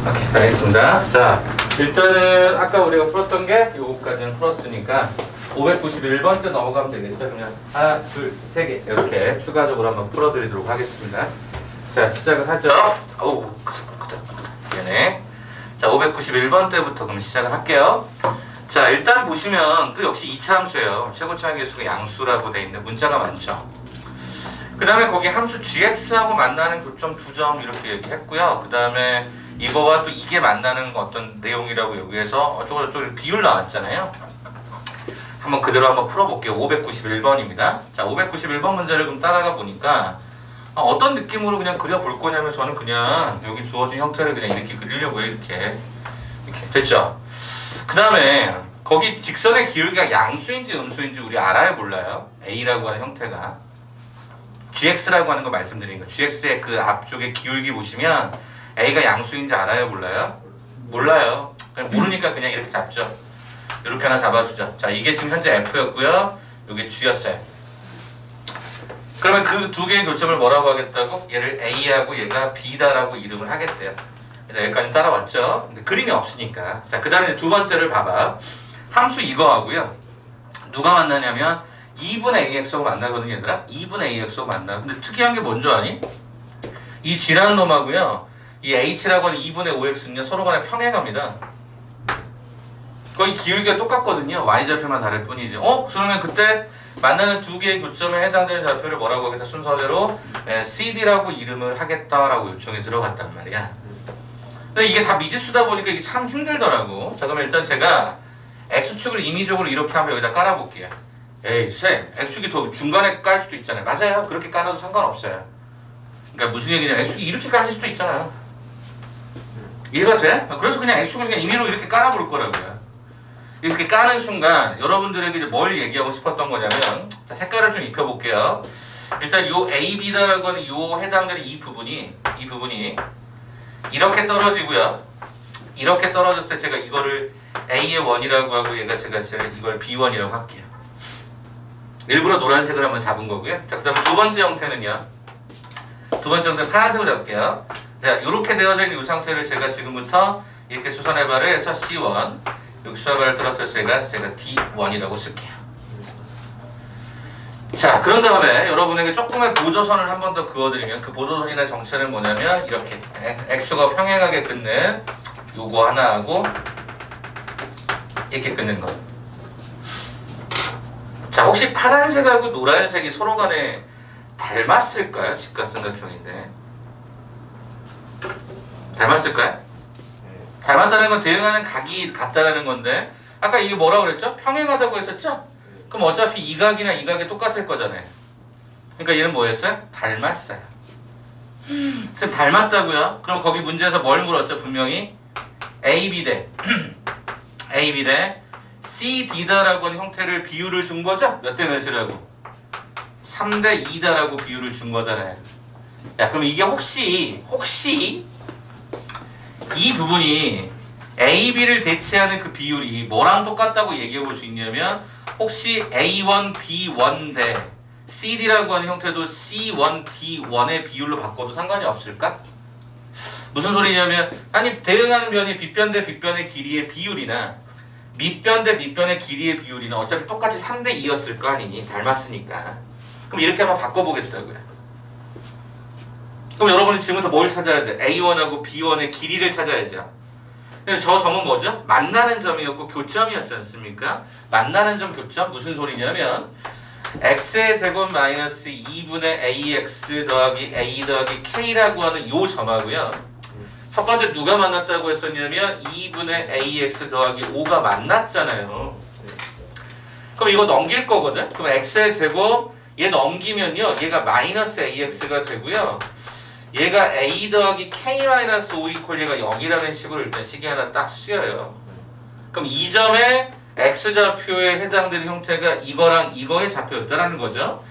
오케이, 알겠습니다. 자, 일단은 아까 우리가 풀었던 게 요거까지는 풀었으니까 591번째 넘어가면 되겠죠? 그냥 하나, 둘, 세 개 이렇게 추가적으로 한번 풀어드리도록 하겠습니다. 자, 시작을 하죠. 어우, 네네. 자, 591번째부터 그럼 시작을 할게요. 자, 일단 보시면 또 역시 2차 함수예요. 최고차 함수가 양수라고 돼 있는 문자가 많죠. 그 다음에 거기 함수 gx하고 만나는 교점 2점 이렇게 얘기했고요. 그 다음에 이거와 또 이게 만나는 어떤 내용이라고 여기에서 어쩌고저쩌고 비율 나왔잖아요. 한번 그대로 한번 풀어볼게요. 591번입니다. 자, 591번 문제를 좀 따라가 보니까 어떤 느낌으로 그냥 그려볼 거냐면 저는 그냥 여기 주어진 형태를 그냥 이렇게 그리려고요. 이렇게 됐죠? 그 다음에 거기 직선의 기울기가 양수인지 음수인지 우리 알아요? 몰라요? A라고 하는 형태가 GX라고 하는 거 말씀드린 거. GX의 그 앞쪽에 기울기 보시면 A가 양수인지 알아요? 몰라요? 몰라요. 그냥 모르니까 그냥 이렇게 잡죠. 이렇게 하나 잡아주죠. 자, 이게 지금 현재 F였고요. 이게 G였어요. 그러면 그 두 개의 교점을 뭐라고 하겠다고? 얘를 A하고 얘가 B다라고 이름을 하겠대요. 여기까지 따라왔죠? 근데 그림이 없으니까. 자, 그 다음에 두 번째를 봐봐. 함수 이거 하고요. 누가 만나냐면 2분의 AX하고 만나거든요, 얘들아. 2분의 AX하고 만나. 근데 특이한 게 뭔지 아니? 이 G라는 놈하고요. 이 H라고 하는 2분의 5X는요, 서로 간에 평행합니다. 거의 기울기가 똑같거든요. Y좌표만 다를 뿐이지. 그러면 그때 만나는 두 개의 교점에 해당되는 좌표를 뭐라고 하겠다? 순서대로 CD라고 이름을 하겠다라고 요청이 들어갔단 말이야. 근데 이게 다 미지수다 보니까 이게 참 힘들더라고. 자, 그럼 일단 제가 X축을 임의적으로 이렇게 한번 여기다 깔아볼게요. 에이, 쌤, X축이 더 중간에 깔 수도 있잖아요. 맞아요. 그렇게 깔아도 상관없어요. 그러니까 무슨 얘기냐면 X축이 이렇게 깔릴 수도 있잖아요. 이해가 돼? 그래서 그냥 X축을 그냥 임의로 이렇게 깔아볼 거라고요. 이렇게 까는 순간 여러분들에게 이제 뭘 얘기하고 싶었던 거냐면, 자, 색깔을 좀 입혀볼게요. 일단 요 A, B다라고 하는 요 해당되는 이 부분이 이렇게 떨어지고요. 이렇게 떨어졌을 때 제가 이거를 A의 원이라고 하고 얘가 제가 이걸 B1이라고 할게요. 일부러 노란색을 한번 잡은 거고요. 자, 그 다음에 두 번째 형태는요. 두 번째 형태는 파란색으로 잡을게요. 자, 이렇게 되어져 있는 이 상태를 제가 지금부터 이렇게 수선해발을 해서 C1, 여기 수선해발을 떨어뜨려서 제가 D1이라고 쓸게요. 자, 그런 다음에 여러분에게 조금의 보조선을 한 번 더 그어드리면 그 보조선이나 정체는 뭐냐면 이렇게 X축과 평행하게 긋는 요거 하나하고 이렇게 긋는 거. 자, 혹시 파란색하고 노란색이 서로 간에 닮았을까요? 직각삼각형인데 닮았을까요? 닮았다는 건 대응하는 각이 같다라는 건데 아까 이게 뭐라고 그랬죠? 평행하다고 했었죠? 그럼 어차피 이 각이나 이 각이 똑같을 거잖아요. 그러니까 얘는 뭐였어요? 닮았어요. 쌤 닮았다고요? 그럼 거기 문제에서 뭘 물었죠? 분명히 AB 대 AB 대 CD다라고 하는 형태를 비율을 준 거죠? 몇 대 몇이라고? 3대 2다라고 비율을 준 거잖아요. 야, 그럼 이게 혹시 이 부분이 AB를 대체하는 그 비율이 뭐랑 똑같다고 얘기해 볼 수 있냐면 혹시 A1, B1 대 CD라고 하는 형태도 C1, D1의 비율로 바꿔도 상관이 없을까? 무슨 소리냐면 아니 대응하는 변이 빗변 대 빗변의 길이의 비율이나 밑변 대 밑변의 길이의 비율이나 어차피 똑같이 3대 2였을 거 아니니 닮았으니까 그럼 이렇게 한번 바꿔보겠다고요. 그럼 여러분이 지금부터 뭘 찾아야 돼? A1하고 B1의 길이를 찾아야죠. 저 점은 뭐죠? 만나는 점이었고 교점이었지 않습니까? 만나는 점 교점 무슨 소리냐면 x의 제곱 마이너스 2분의 ax 더하기 a 더하기 k라고 하는 요 점하고요. 첫 번째 누가 만났다고 했었냐면 2분의 ax 더하기 5가 만났잖아요. 그럼 이거 넘길 거거든? 그럼 x의 제곱 얘 넘기면요. 얘가 마이너스 ax가 되고요. 얘가 a 더하기 k 마이너스 5 이퀄 얘가 0이라는 식으로 일단 식이 하나 딱 쓰여요. 그럼 이 점의 x좌표에 해당되는 형태가 이거랑 이거의 좌표였다라는 거죠.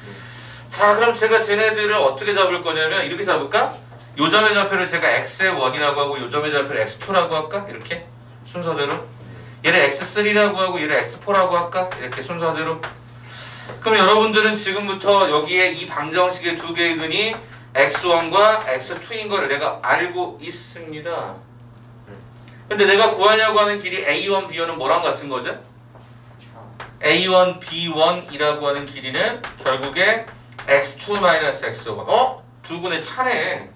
자, 그럼 제가 쟤네들을 어떻게 잡을 거냐면 이렇게 잡을까? 요 점의 좌표를 제가 x의 1이라고 하고 요 점의 좌표를 x2라고 할까? 이렇게 순서대로. 얘를 x3라고 하고 얘를 x4라고 할까? 이렇게 순서대로. 그럼 여러분들은 지금부터 여기에 이 방정식의 두 개의 근이 x1과 x2인 걸 내가 알고 있습니다. 근데 내가 구하려고 하는 길이 A1, B1은 뭐랑 같은 거죠? A1, B1이라고 하는 길이는 결국에 X2-X1. 두 분의 차네.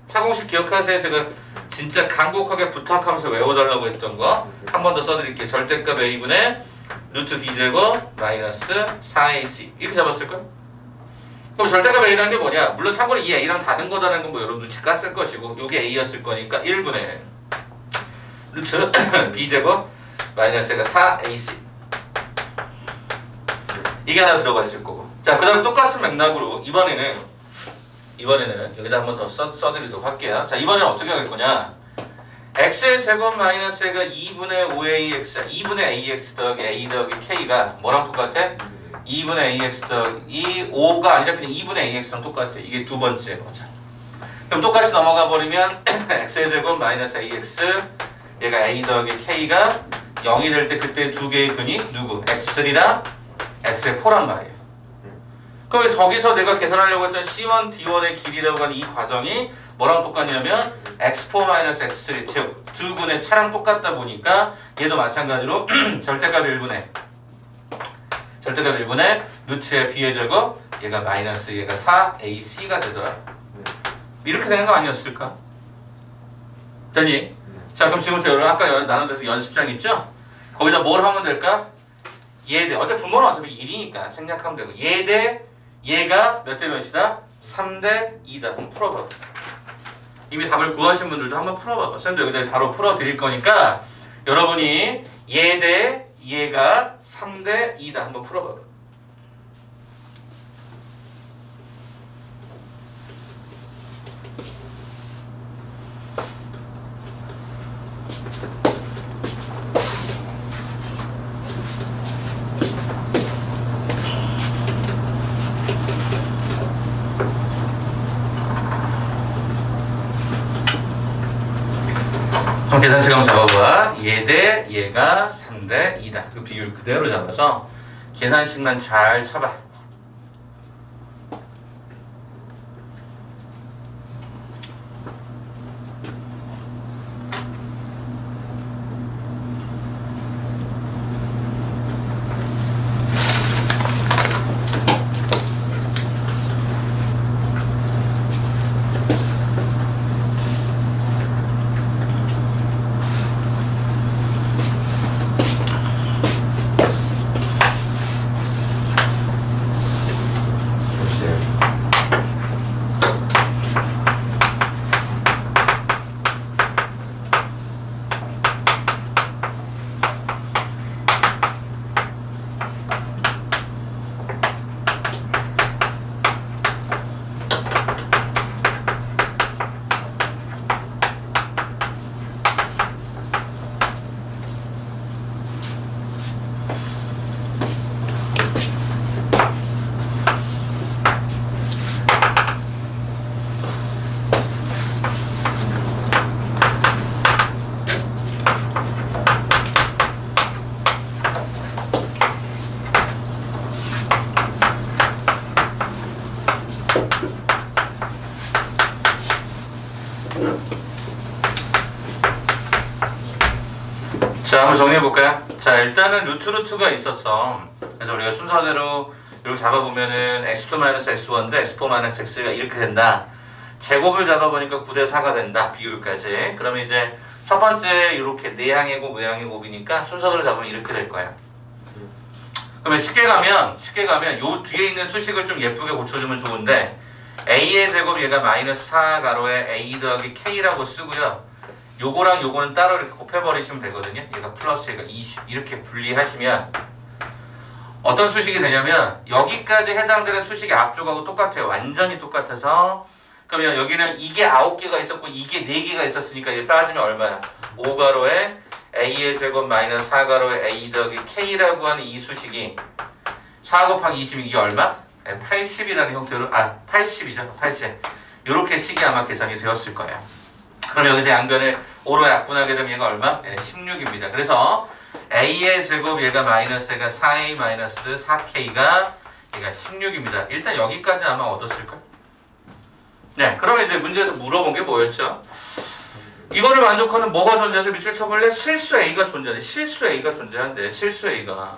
차공식 기억하세요? 제가 진짜 간곡하게 부탁하면서 외워달라고 했던 거. 한 번 더 써드릴게요. 절대값 A분의 루트 B제곱 마이너스 4AC. 이렇게 잡았을까요? 그럼 절대값 A라는 게 뭐냐? 물론 참고로 이 A랑 다른 거다라는 건 뭐 여러분 눈치 깠을 것이고 요게 A였을 거니까 1분의 루트 B제곱 마이너스가 4AC. 이게 하나 들어가 있을 거고. 자, 그 다음에 똑같은 맥락으로 이번에는 여기다 한 번 더 써드리도록 할게요. 자, 이번에는 어떻게 할 거냐? x의 제곱 마이너스가 2분의 5ax, 2분의 ax 더하기 a 더하기 k가 뭐랑 똑같아? 2분의 ax 더하기 5가 아니라 그냥 2분의 ax랑 똑같아. 이게 두 번째 거죠. 그럼 똑같이 넘어가 버리면 x의 제곱 마이너스 ax 얘가 a 더하기 k가 0이 될 때 그때 두 개의 근이 누구? x3랑 x의4란 말이에요. 그럼 저기서 내가 계산하려고 했던 C1, D1의 길이라고 하는 이 과정이 뭐랑 똑같냐면 x4-x3 즉 두 분의 차랑 똑같다 보니까 얘도 마찬가지로 절대값 1분의 루트의 b의 제곱 얘가 마이너스 얘가 4ac가 되더라. 이렇게 되는 거 아니었을까? 됐니? 자, 그럼 지금부터 여러분 아까 나눈 연습장 있죠? 거기다 뭘 하면 될까? 얘 대 어차피 분모는 어차피 1이니까 생략하면 되고 얘 대 얘가 몇 대 몇이다? 3대 2다. 한번 풀어봐. 이미 답을 구하신 분들도 한번 풀어봐. 쌤도 여기다 바로 풀어드릴 거니까 여러분이 얘 대 얘가 3대 2다. 한번 풀어봐. 그럼 계산식 한번 잡아봐. 얘 대 얘가 3대 2다. 그 비율 그대로 잡아서 계산식만 잘 쳐봐. 자, 한번 정리해볼까요? 자, 일단은 루트가 있었어. 그래서 우리가 순서대로 이렇게 잡아보면은 x2-x1인데 x4-x가 이렇게 된다. 제곱을 잡아보니까 9대 4가 된다. 비율까지. 그러면 이제 첫 번째 이렇게 내항의 곱, 외항의 곱이니까 순서대로 잡으면 이렇게 될 거야. 그러면 쉽게 가면 요 뒤에 있는 수식을 좀 예쁘게 고쳐주면 좋은데 a의 제곱 얘가 마이너스 4 가로에 a 더하기 k라고 쓰고요. 요거랑 요거는 따로 이렇게 곱해버리시면 되거든요. 얘가 플러스 얘가 20 이렇게 분리하시면 어떤 수식이 되냐면 여기까지 해당되는 수식이 앞쪽하고 똑같아요. 완전히 똑같아서 그러면 여기는 이게 9개가 있었고 이게 4개가 있었으니까 얘 빠지면 얼마야? 5가로에 a의 제곱 마이너스 4가로에 a 더하기 k라고 하는 이 수식이 4 곱하기 20이 이게 얼마? 80이라는 형태로 80이죠. 80 이렇게 식이 아마 계산이 되었을 거예요. 그럼 여기서 양변을 5로 약분하게 되면 얘가 얼마? 16입니다. 그래서 a의 제곱 얘가 마이너스가 4a 마이너스 4k가 얘가 16입니다. 일단 여기까지 아마 얻었을걸? 네, 그러면 이제 문제에서 물어본 게 뭐였죠? 이거를 만족하는 뭐가 존재하는데 밑줄 쳐볼래? 실수 A가 존재하는데 실수 A가 존재한대. 실수 A가.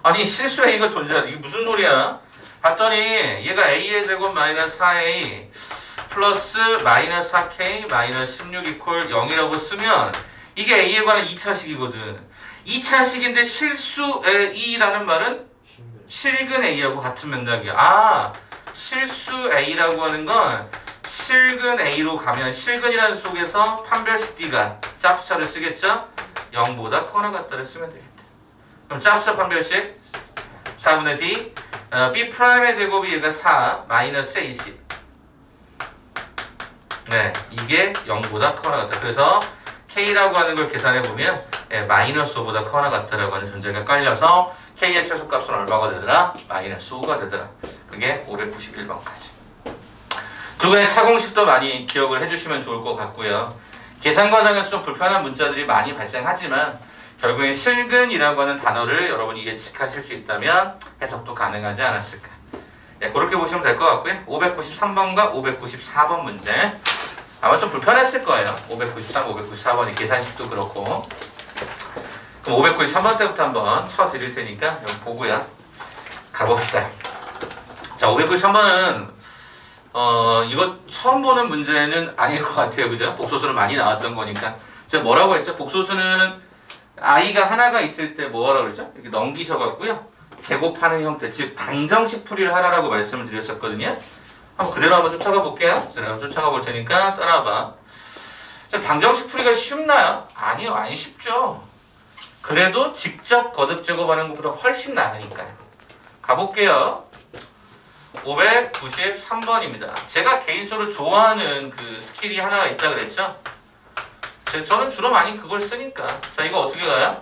아니 실수 A가 존재하는데 이게 무슨 소리야? 봤더니 얘가 A의 제곱 마이너스 4A 플러스 마이너스 4K 마이너스 16 이퀄 0이라고 쓰면 이게 A에 관한 2차식이거든. 2차식인데 실수 A라는 말은 실근 A하고 같은 맥락이야. 아, 실수 A라고 하는 건 실근 A로 가면 실근이라는 속에서 판별식 B가 짝수차를 쓰겠죠? 0보다 커나 같다를 쓰면 되겠다. 그럼 짝수차 판별식 4분의 D B'의 제곱이 얘가 4 마이너스 AC. 네, 이게 0보다 커나 같다. 그래서 K라고 하는 걸 계산해보면 마이너스 5보다 커나 같다라고 하는 전제가 깔려서 K의 최소값은 얼마가 되더라? 마이너스 5가 되더라. 그게 591번까지. 두 가지 차공식도 많이 기억을 해주시면 좋을 것 같고요. 계산 과정에서 좀 불편한 문자들이 많이 발생하지만 결국엔 실근이라고 하는 단어를 여러분이 예측하실 수 있다면 해석도 가능하지 않았을까. 네, 그렇게 보시면 될 것 같고요. 593번과 594번 문제. 아마 좀 불편했을 거예요. 593, 594번이 계산식도 그렇고. 그럼 593번 때부터 한번 쳐드릴 테니까 여기 보고요. 가봅시다. 자, 593번은 이거 처음 보는 문제는 아닐 것 같아요. 그죠? 복소수는 많이 나왔던 거니까. 제가 뭐라고 했죠? 복소수는 i가 하나가 있을 때 뭐라고 그랬죠? 이렇게 넘기셔갖고요. 제곱하는 형태, 즉 방정식 풀이를 하라고 말씀을 드렸었거든요. 한번 그대로 한번 쫓아가 볼게요. 그대로 한번 쫓아가 볼 테니까 따라와봐. 자, 방정식 풀이가 쉽나요? 아니요, 안 쉽죠. 그래도 직접 거듭 제곱하는 것보다 훨씬 나으니까요. 가볼게요. 593번입니다. 제가 개인적으로 좋아하는 그 스킬이 하나가 있다 그랬죠? 저는 주로 많이 그걸 쓰니까. 자, 이거 어떻게 가요?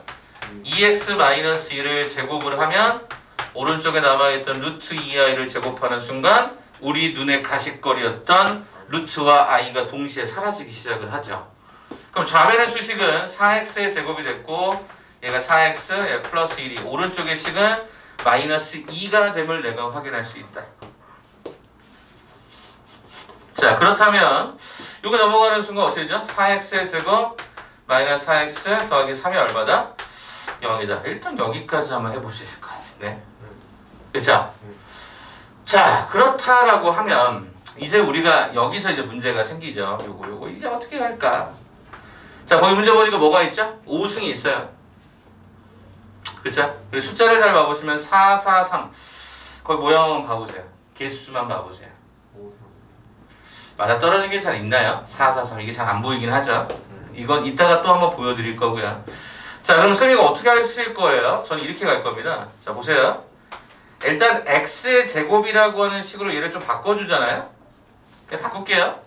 2x-1을 제곱을 하면 오른쪽에 남아있던 루트 2i를 제곱하는 순간 우리 눈의 가십거리였던 루트와 i가 동시에 사라지기 시작을 하죠. 그럼 좌변의 수식은 4x의 제곱이 됐고 얘가 4x, 얘 플러스 1이 오른쪽의 식은 마이너스 2가 됨을 내가 확인할 수 있다. 자, 그렇다면 이거 넘어가는 순간 어떻게 되죠? 4x의 제곱 마이너스 4x 더하기 3이 얼마다? 0이다. 일단 여기까지 한번 해볼 수 있을 것 같은데. 그쵸? 자, 그렇다라고 하면 이제 우리가 여기서 이제 문제가 생기죠. 요거 이제 어떻게 할까? 자, 거기 문제 보니까 뭐가 있죠? 5승이 있어요. 그쵸? 그리고 숫자를 잘 봐보시면 4, 4, 3. 거기 모양만 봐보세요. 개수만 봐보세요. 맞아 떨어진 게 잘 있나요? 4, 4, 3. 이게 잘 안 보이긴 하죠. 이건 이따가 또 한번 보여드릴 거고요. 자, 그럼 선생님이 어떻게 하실 거예요? 저는 이렇게 갈 겁니다. 자, 보세요. 일단 x의 제곱이라고 하는 식으로 얘를 좀 바꿔주잖아요. 그냥 바꿀게요.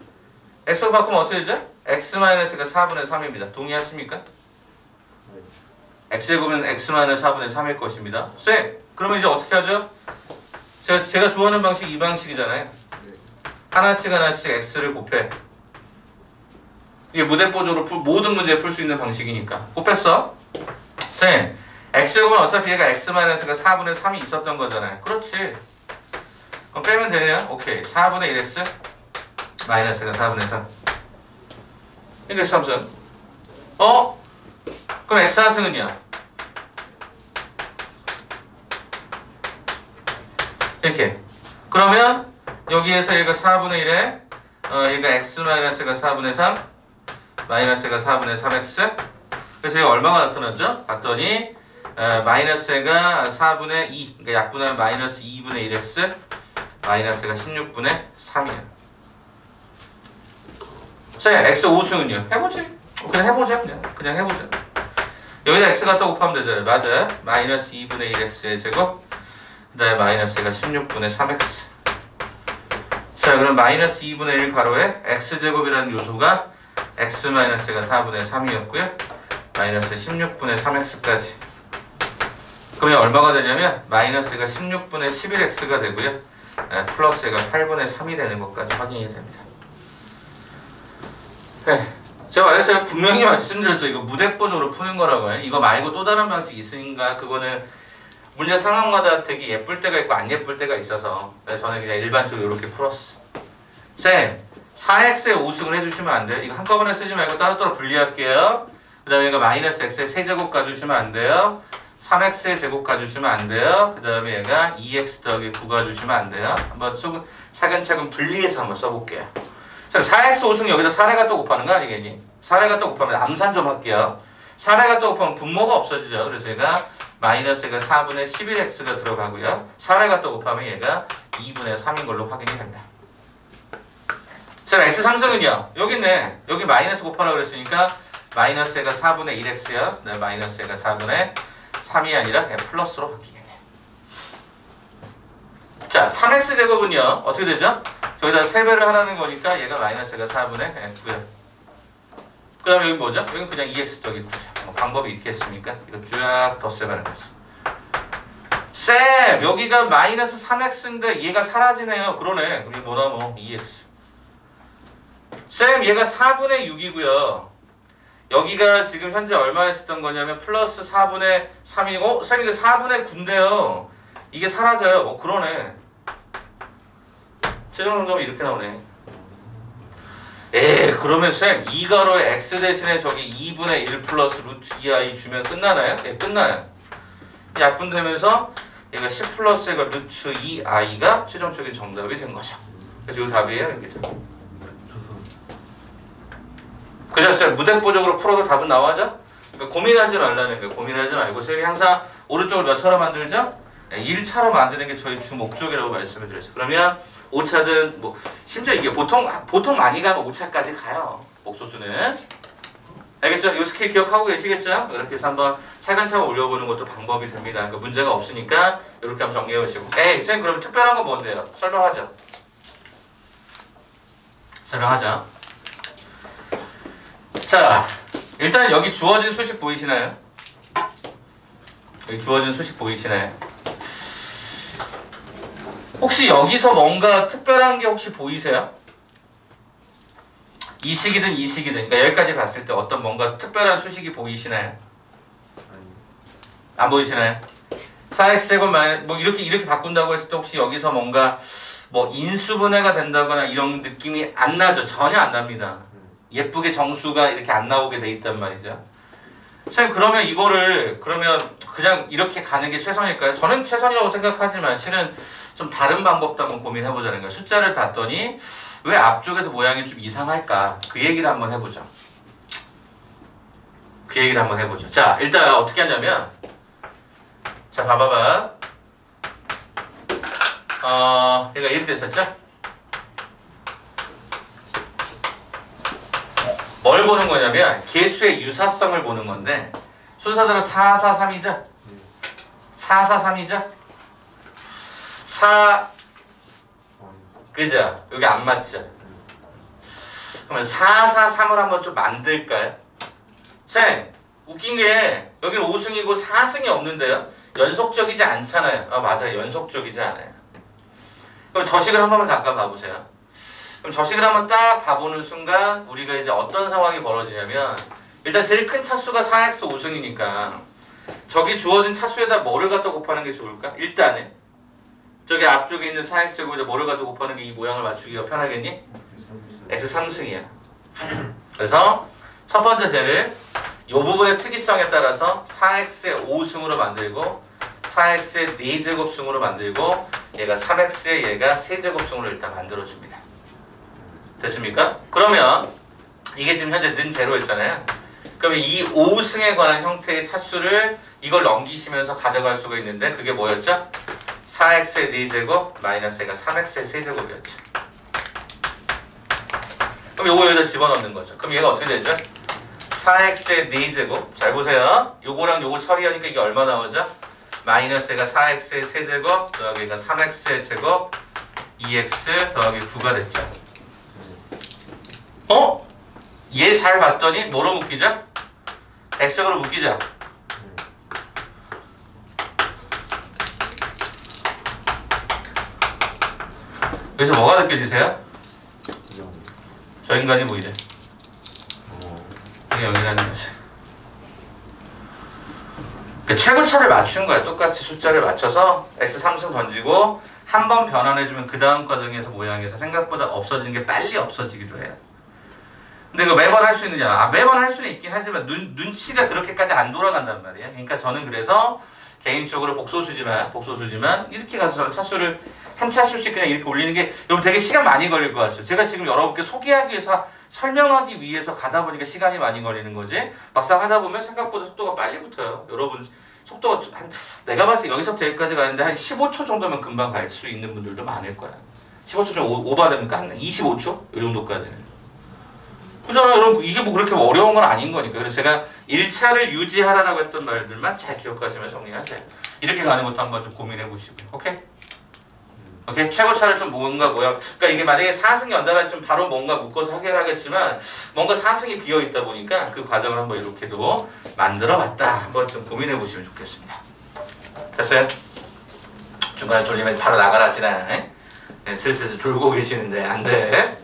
x로 바꾸면 어떻게 되죠? x-가 4분의 3입니다. 동의하십니까? x제곱은 x-4분의 3일 것입니다. 쌤, 그러면 이제 어떻게 하죠? 제가 좋아하는 방식 이 방식이잖아요. 하나씩 x를 곱해. 이게 무대뽀적으로 모든 문제 풀 수 있는 방식이니까. 곱했어? 쌤, x제곱은 어차피 얘가 x-가 4분의 3이 있었던 거잖아요. 그렇지. 그럼 빼면 되네요. 오케이. 4분의 1x 마이너스가 4분의 3. 이게 3승. 그럼 x4승은요? 이렇게. 그러면 여기에서 얘가 4분의 1에 얘가 x-가 4분의 3 마이너스가 4분의 3x. 그래서 얘가 얼마가 나타났죠? 봤더니 마이너스가 4분의 2 그러니까 약분하면 마이너스 2분의 1x 마이너스가 16분의 3이에요. 자, x 5승은요? 해보지. 그냥 해보자. 그냥 해보자. 여기다 x 갖다 곱하면 되잖아요. 맞아요. 마이너스 2분의 1x의 제곱 그 다음에 마이너스가 16분의 3x. 자, 그럼 마이너스 2분의 1 가로에 x제곱이라는 요소가 x-가 4분의 3이었고요. 마이너스 16분의 3x까지. 그러면 얼마가 되냐면 마이너스가 16분의 11x가 되고요. 플러스가 8분의 3이 되는 것까지 확인이 됩니다. 네, 제가 말했어요. 분명히 말씀드렸어요. 이거 무대뽀적으로 푸는 거라고요. 이거 말고 또 다른 방식이 있으니까 그거는 문제 상황마다 되게 예쁠 때가 있고 안 예쁠 때가 있어서 저는 그냥 일반적으로 이렇게 풀었어. 쌤, 4x의 5승을 해주시면 안 돼요. 이거 한꺼번에 쓰지 말고 따로따로 분리할게요. 그 다음에 얘가 마이너스 x의 세제곱 가주시면 안 돼요. 3x의 제곱 가주시면 안 돼요. 그 다음에 얘가 2x 더하기 9 가주시면 안 돼요. 한번 차근차근 분리해서 한번 써볼게요. 자, 4x 5승 여기다 4를 갖다 곱하는 거 아니겠니? 4를 갖다 곱하면 암산 좀 할게요. 4를 갖다 곱하면 분모가 없어지죠. 그래서 얘가 마이너스가 4분의 11x가 들어가고요. 4를 갖다 곱하면 얘가 2분의 3인 걸로 확인이 된다. 자, x 3승은요. 여기 있네. 여기 마이너스 곱하라고 그랬으니까 마이너스가 4분의 1x요. 네, 마이너스가 4분의 3이 아니라 플러스로 바뀌겠네. 자, 3x 제곱은요. 어떻게 되죠? 저기다 3배를 하라는 거니까 얘가 마이너스가 4분의 9야. 그 다음에 여기 뭐죠? 여기 그냥 2x 더하기 9죠. 방법이 있겠습니까? 이거 쫙 덧셈하는 거지. 쌤! 여기가 마이너스 3x인데 얘가 사라지네요. 그러네. 그럼 뭐 나와? 2x. 쌤, 얘가 4분의 6이고요. 여기가 지금 현재 얼마 했었던 거냐면 플러스 4분의 3이고 쌤 이게 4분의 9인데요. 이게 사라져요. 그러네. 최종 정답이 이렇게 나오네. 그러면 쌤 2가로에 x 대신에 저기 2분의 1 플러스 루트 2i 주면 끝나나요? 끝나요. 약분되면서 얘가 10 플러스 얘가 루트 2i가 최종적인 정답이 된 거죠. 그래서 이 답이에요. 여기다. 그죠? 쌤 무대뽀적으로 풀어도 답은 나와죠? 그러니까 고민하지 말라는 거예요. 고민하지 말고 쌤이 항상 오른쪽을 몇 차로 만들죠? 1차로 만드는 게 저희 주 목적이라고 말씀을 드렸어요. 그러면 5차든 뭐 심지어 이게 보통 많이 가면 5차까지 가요. 목소수는. 알겠죠? 이 스킬 기억하고 계시겠죠? 이렇게 해서 한번 차근차근 올려보는 것도 방법이 됩니다. 그러니까 문제가 없으니까 이렇게 한번 정리해 보시고. 쌤 그럼 특별한 건 뭔데요? 설명하죠. 자, 일단 여기 주어진 수식 보이시나요? 여기 주어진 수식 보이시나요? 혹시 여기서 뭔가 특별한 게 혹시 보이세요? 이 식이든 이 식이든 그러니까 여기까지 봤을 때 어떤 뭔가 특별한 수식이 보이시나요? 안 보이시나요? 4x제곱 뭐 이렇게 바꾼다고 했을 때 혹시 여기서 뭔가 뭐 인수분해가 된다거나 이런 느낌이 안 나죠? 전혀 안 납니다. 예쁘게 정수가 이렇게 안 나오게 돼 있단 말이죠. 선생님 그러면 이거를 그러면 그냥 이렇게 가는 게 최선일까요? 저는 최선이라고 생각하지만 실은 좀 다른 방법도 한번 고민해보자는 거예요. 숫자를 봤더니 왜 앞쪽에서 모양이 좀 이상할까? 그 얘기를 한번 해보죠. 자, 일단 어떻게 하냐면 자, 봐봐봐. 얘가 이렇게 됐었죠? 뭘 보는 거냐면 개수의 유사성을 보는 건데 순서대로 4, 4, 3이죠? 4, 4, 3이죠? 4 그죠? 여기 안 맞죠? 그러면 4, 4, 3을 한번 좀 만들까요? 쌤 웃긴 게 여기는 5승이고 4승이 없는데요? 연속적이지 않잖아요. 맞아요. 연속적이지 않아요. 그럼 저식을 한 번만 잠깐 봐보세요. 그럼 저식을 한번 딱 봐보는 순간 우리가 이제 어떤 상황이 벌어지냐면 일단 제일 큰 차수가 4x 5승이니까 저기 주어진 차수에다 뭐를 갖다 곱하는 게 좋을까? 일단은 저기 앞쪽에 있는 4x 제곱에다 뭐를 갖다 곱하는 게 이 모양을 맞추기가 편하겠니? x 3승이야. 그래서 첫 번째 쟤를 이 부분의 특이성에 따라서 4x의 5승으로 만들고 4x의 4제곱승으로 만들고 얘가 3x의 얘가 3제곱승으로 일단 만들어줍니다. 됐습니까? 그러면 이게 지금 현재 는 제로였잖아요. 그러면 이 5승에 관한 형태의 차수를 이걸 넘기시면서 가져갈 수가 있는데 그게 뭐였죠? 4x의 4제곱 마이너스 얘가 3x의 3제곱이었죠. 그럼 요거 여기다 집어넣는 거죠. 그럼 얘가 어떻게 되죠? 4x의 4제곱 잘 보세요. 요거랑 요거 처리하니까 이게 얼마 나오죠? 마이너스 얘가 4x의 3제곱 더하기 얘가 3x의 제곱 2x 더하기 9가 됐죠. 얘 잘 봤더니 뭐로 묶이죠? x으로 묶이죠? 여기서 뭐가 느껴지세요? 저 인간이 보이죠? 이게 여기라는 거지. 그러니까 최고차를 맞춘 거야. 똑같이 숫자를 맞춰서 x 3승 던지고 한 번 변환해주면 그 다음 과정에서 모양에서 생각보다 없어지는 게 빨리 없어지기도 해요. 근데 이거 매번 할 수 있느냐? 매번 할 수는 있긴 하지만 눈치가 그렇게까지 안 돌아간단 말이에요. 그러니까 저는 그래서 개인적으로 복소수지만 이렇게 가서 저는 차수를 한 차수씩 그냥 이렇게 올리는 게 여러분 되게 시간 많이 걸릴 것 같죠? 제가 지금 여러분께 소개하기 위해서 설명하기 위해서 가다 보니까 시간이 많이 걸리는 거지 막상 하다 보면 생각보다 속도가 빨리 붙어요. 여러분 속도가 내가 봤을 때 여기서부터 여기까지 가는데 한 15초 정도면 금방 갈 수 있는 분들도 많을 거야. 15초 좀 오버되니까 한 25초? 이 정도까지는. 그잖아요. 여러분 이게 뭐 그렇게 어려운 건 아닌 거니까. 그래서 제가 1차를 유지하라고 했던 말들만 잘 기억하시면 정리하세요. 이렇게 가는 것도 한번 좀 고민해 보시고요. 오케이? 오케이? 최고차를 좀 뭔가 모양 그러니까 이게 만약에 4승이 연달아 있으면 바로 뭔가 묶어서 해결하겠지만 뭔가 4승이 비어있다 보니까 그 과정을 한번 이렇게도 만들어 봤다. 한번 좀 고민해 보시면 좋겠습니다. 됐어요? 중간에 졸리면 바로 나가라지나 네, 슬슬 졸고 계시는데 안 돼.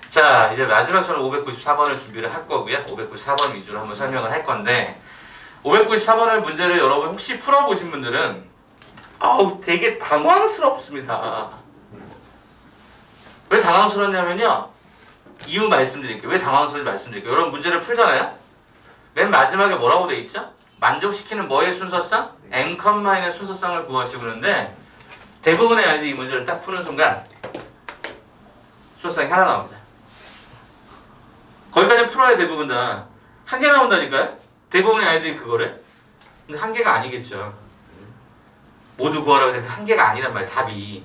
자, 이제 마지막으로 594번을 준비를 할 거고요. 594번 위주로 한번 설명을 할 건데 594번을 문제를 여러분 혹시 풀어보신 분들은 아우 되게 당황스럽습니다. 왜 당황스럽냐면요. 이유 말씀드릴게요. 왜 당황스러운지 말씀드릴게요. 여러분 문제를 풀잖아요. 맨 마지막에 뭐라고 돼 있죠? 만족시키는 뭐의 순서상? n, 의 순서상을 구하시고 그러는데 대부분의 아이들이 이 문제를 딱 푸는 순간 순서상이 하나 나옵니다. 거기까지 풀어야 대부분 다 한 개 나온다니까요? 대부분의 아이들이 그거를. 근데 한 개가 아니겠죠. 모두 구하라고 해서 한 개가 아니란 말이에요. 답이.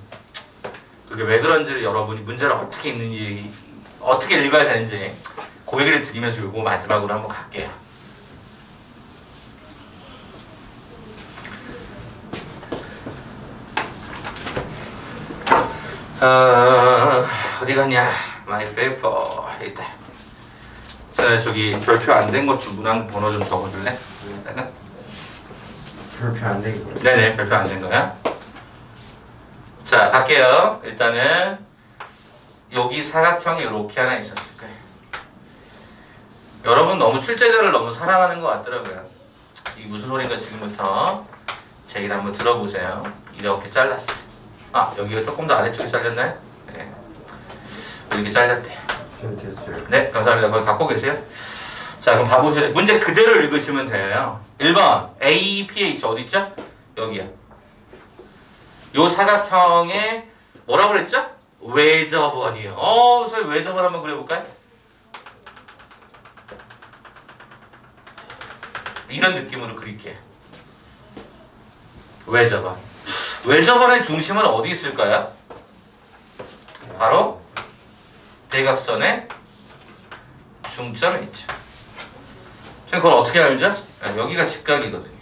그게 왜 그런지를 여러분이 문제를 어떻게 읽는지 어떻게 읽어야 되는지 그 얘기를 드리면서 요거 마지막으로 한번 갈게요. 어디 갔냐? My paper. 있다. 자, 저기 별표 안 된 것 좀 문항 번호 좀 적어줄래? 여기다가. 별표 안 된 거예요? 네네, 별표 안 된 거야. 자, 갈게요. 일단은 여기 사각형이 이렇게 하나 있었을 거예요. 여러분 너무 출제자를 너무 사랑하는 것 같더라고요. 이 무슨 소린가 지금부터 제 얘기를 한번 들어보세요. 이렇게 잘랐어. 아, 여기가 조금 더 아래쪽에 잘렸나요? 네. 이렇게 잘렸대. 됐어요. 네, 감사합니다. 거기 갖고 계세요? 자, 그럼 봐보세요. 문제 그대로 읽으시면 돼요. 1번 APH 어디 있죠? 여기야. 요 사각형의 뭐라고 그랬죠? 외접원이요. 선생님 외접원 한번 그려볼까요? 이런 느낌으로 그릴게요. 외접원. 외접원의 중심은 어디 있을까요? 바로 대각선의 중점에 있죠. 그걸 어떻게 알죠? 여기가 직각이거든요.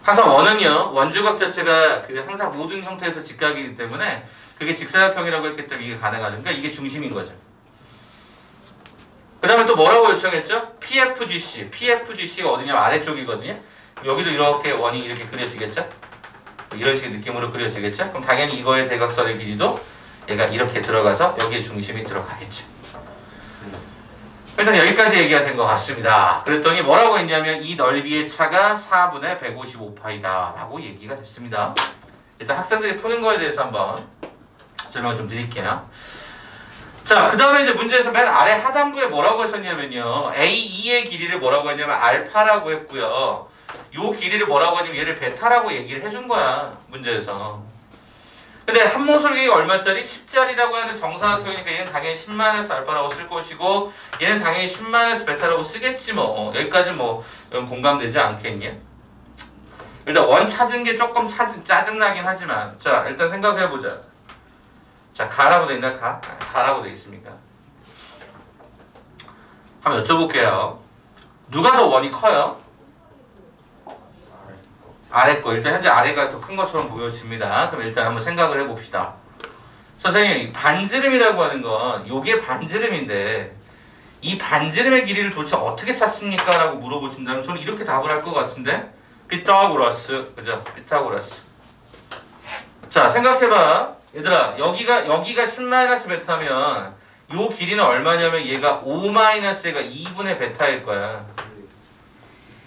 항상 원은요, 원주각 자체가 항상 모든 형태에서 직각이기 때문에 그게 직사각형이라고 했기 때문에 이게 가능하죠. 그러니까 이게 중심인 거죠. 그 다음에 또 뭐라고 요청했죠? PFGC. PFGC가 어디냐면 아래쪽이거든요. 여기도 이렇게 원이 이렇게 그려지겠죠? 이런 식의 느낌으로 그려지겠죠? 그럼 당연히 이거의 대각선의 길이도 얘가 이렇게 들어가서 여기에 중심이 들어가겠죠. 일단 여기까지 얘기가 된 것 같습니다. 그랬더니 뭐라고 했냐면 이 넓이의 차가 4분의 155파이다 라고 얘기가 됐습니다. 일단 학생들이 푸는 거에 대해서 한번 설명을 좀 드릴게요. 자, 그 다음에 이제 문제에서 맨 아래 하단부에 뭐라고 했었냐면요. A2의 길이를 뭐라고 했냐면 알파라고 했고요. 요 길이를 뭐라고 하냐면 얘를 베타라고 얘기를 해준 거야. 문제에서. 근데 한모술기가 얼마짜리? 10짜리라고 하는 정사각형이니까 얘는 당연히 10만에서 알파라고 쓸 것이고 얘는 당연히 10만에서 베타라고 쓰겠지 뭐. 여기까지 뭐 공감되지 않겠냐? 일단 원 찾은 게 조금 짜증나긴 하지만 자, 일단 생각해보자. 자, 가라고 돼 있나? 가라고 돼 있습니까? 한번 여쭤볼게요. 누가 더 원이 커요? 아래 거. 일단 현재 아래가 더 큰 것처럼 보여집니다. 그럼 일단 한번 생각을 해봅시다. 선생님, 반지름이라고 하는 건 요게 반지름인데 이 반지름의 길이를 도대체 어떻게 찾습니까? 라고 물어보신다면 저는 이렇게 답을 할 것 같은데 피타고라스. 그죠? 피타고라스. 자, 생각해봐. 얘들아, 여기가 10 베타면 요 길이는 얼마냐면 얘가 5 얘가 2분의 베타일 거야.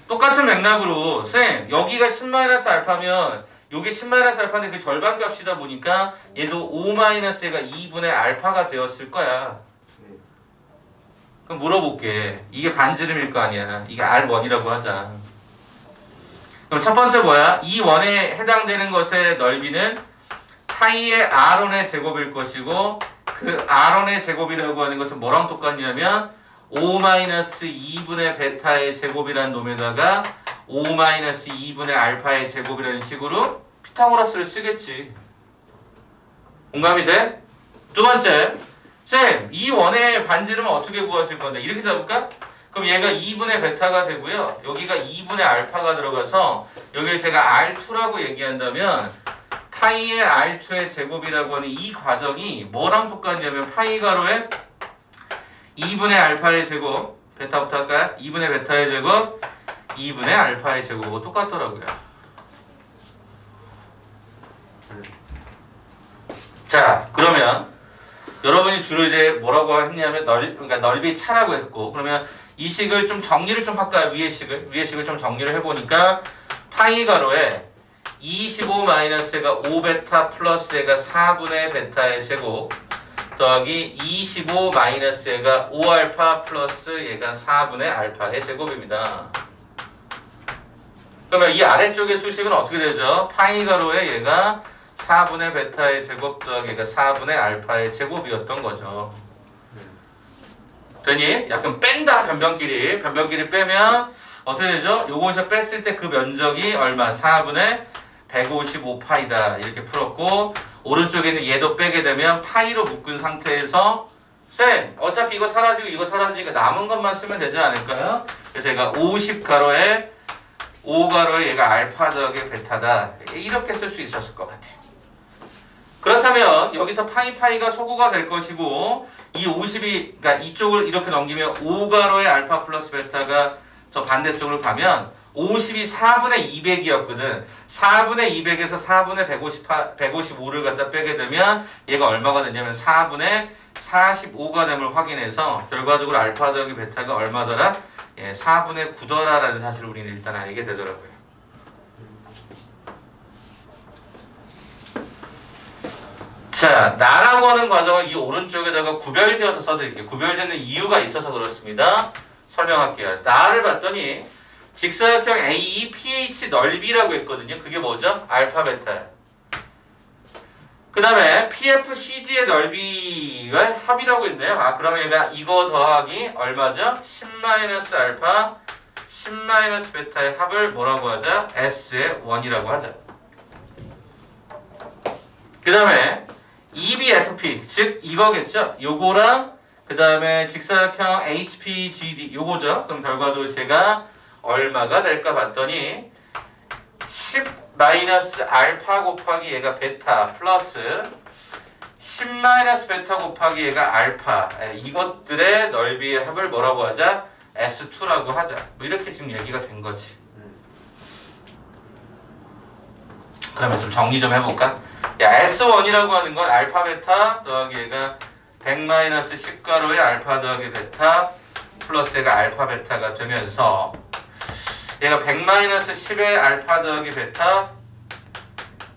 똑같은 맥락으로 쌤, 여기가 10 알파면 요게 10-알파인데 그 절반 값이다 보니까 얘도 5-얘가 2분의 알파가 되었을 거야. 네. 그럼 물어볼게. 이게 반지름일 거 아니야. 이게 R1이라고 하자. 그럼 첫 번째 뭐야? 이 원에 해당되는 것의 넓이는 파이의 R1의 제곱일 것이고 그 R1의 제곱이라고 하는 것은 뭐랑 똑같냐면 5-2분의 베타의 제곱이라는 놈에다가 5-2분의 알파의 제곱이라는 식으로 피타고라스를 쓰겠지. 공감이 돼? 두 번째, 쌤, 이 원의 반지름은 어떻게 구하실 건데? 이렇게 잡을까? 그럼 얘가 2분의 베타가 되고요. 여기가 2분의 알파가 들어가서 여기를 제가 R2라고 얘기한다면 파이의 R2의 제곱이라고 하는 이 과정이 뭐랑 똑같냐면 파이 가로에 2분의 알파의 제곱, 베타부터 할까요? 2분의 베타의 제곱, 2분의 알파의 제곱하고 똑같더라고요. 자, 그러면 여러분이 주로 이제 뭐라고 했냐면 그러니까 넓이 차라고 했고, 그러면 이 식을 좀 정리를 좀 할까요? 위의 식을 좀 정리를 해보니까 파이 가로에 25-가 5베타 플러스 얘가 4분의 베타의 제곱 더하기 25-얘가 5알파 플러스 얘가 4분의 알파의 제곱입니다. 그러면 이 아래쪽의 수식은 어떻게 되죠? 파이 가로에 얘가 4분의 베타의 제곱 더하기 얘가 4분의 알파의 제곱이었던 거죠. 되니? 약간 뺀다, 변변끼리 빼면 어떻게 되죠? 요것을 뺐을 때 그 면적이 얼마? 4분의 155파이다. 이렇게 풀었고 오른쪽에는 얘도 빼게 되면 파이로 묶은 상태에서 쌤, 어차피 이거 사라지고 이거 사라지니까 남은 것만 쓰면 되지 않을까요? 그래서 얘가 50가로에 5가로에 얘가 알파 더하기 베타다. 이렇게 쓸 수 있었을 것 같아. 그렇다면 여기서 파이가 소구가 될 것이고 이 50이 그러니까 이쪽을 이렇게 넘기면 5가로의 알파 플러스 베타가 저 반대쪽으로 가면 50이 4분의 200이었거든. 4분의 200에서 4분의 155를 갖다 빼게 되면 얘가 얼마가 되냐면 4분의 45가 됨을 확인해서 결과적으로 알파 더하기 베타가 얼마더라? 예, 4분의 9더라라는 사실을 우리는 일단 알게 되더라고요. 자, 나라고 하는 과정을 이 오른쪽에다가 구별지어서 써드릴게요. 구별지는 이유가 있어서 그렇습니다. 설명할게요. 나를 봤더니 직사각형 A, PH 넓이라고 했거든요. 그게 뭐죠? 알파, 베타야. 그 다음에 PFCG의 넓이가 합이라고 했네요. 아, 그러면 얘가 이거 더하기 얼마죠? 10-알파, 10-베타의 합을 뭐라고 하자? S의 원이라고 하자. 그 다음에 EBFP, 즉 이거겠죠? 요거랑 그 다음에 직사각형 HPGD 요거죠? 그럼 결과적으로 제가 얼마가 될까 봤더니 10-알파 곱하기 얘가 베타 플러스 10-베타 곱하기 얘가 알파 이것들의 넓이의 합을 뭐라고 하자? S2라고 하자. 뭐 이렇게 지금 얘기가 된 거지. 그러면 좀 정리 좀 해볼까? 야, S1이라고 하는 건 알파 베타 더하기 얘가 100-10가로의 알파 더하기 베타 플러스 얘가 알파 베타가 되면서 얘가 100-10의 알파 더하기 베타